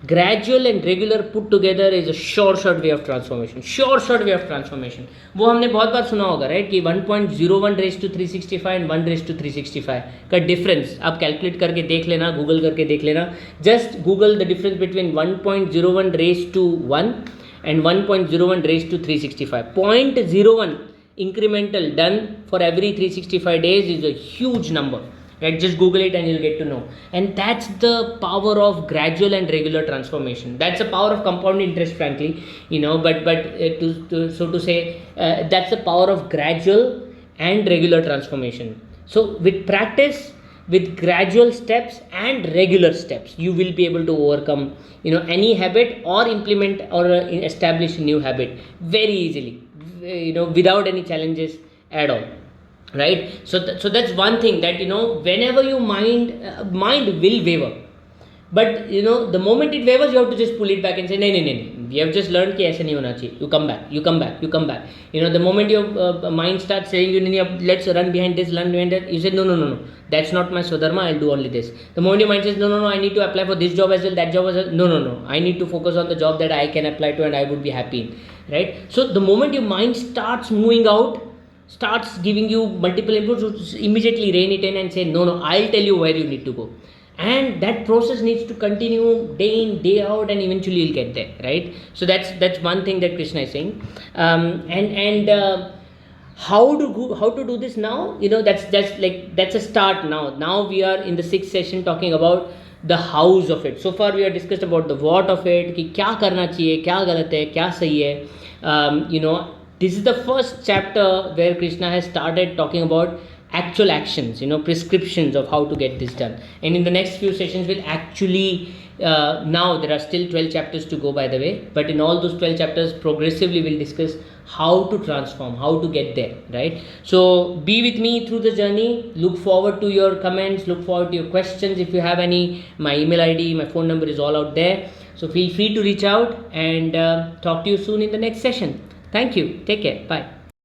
Gradual and regular put together is a short way of transformation, short way of transformation. वो हमने बहुत बार सुना होगा, right, कि 1.01 raise to 365 and 1 raise to 365 का difference आप calculate करके देख लेना, गूगल करके देख लेना, just google the difference between 1.01 raise to 1 and 1.01 raised to 365. 0.01 incremental done for every 365 days is a huge number, right? Just Google it and you'll get to know. And that's the power of gradual and regular transformation. That's the power of compound interest, frankly, to say, that's the power of gradual and regular transformation. So with practice, with gradual steps and regular steps, you will be able to overcome any habit or implement or establish a new habit very easily, without any challenges at all, right? So that's one thing, that whenever your mind will waver, but the moment it wavers, you have to just pull it back and say, no, we have just learned कि ऐसे नहीं होना चाहिए, you come back. The moment your mind starts saying, let's run behind this, you say, no, that's not my Swadharma, I'll do only this. The moment your mind says, no, I need to apply for this job as well, that job as well, no, I need to focus on the job that I can apply to and I would be happy in, right? So the moment your mind starts moving out, starts giving you multiple inputs, immediately rein it in and say, no, I'll tell you where you need to go. And that process needs to continue day in, day out, and eventually you'll get there, right? So that's one thing that Krishna is saying. How to do this now? That's a start now. Now we are in the 6th session talking about the hows of it. So far we have discussed about the what of it, कि क्या करना चाहिए, क्या गलत है, क्या सही है. This is the first chapter where Krishna has started talking about actual actions, prescriptions of how to get this done. And in the next few sessions we'll actually, now there are still 12 chapters to go, by the way, but in all those 12 chapters progressively we'll discuss how to transform, how to get there, right? So be with me through the journey. Look forward to your comments, look forward to your questions. If you have any, my email ID, my phone number is all out there, so feel free to reach out, and talk to you soon in the next session. Thank you. Take care. Bye.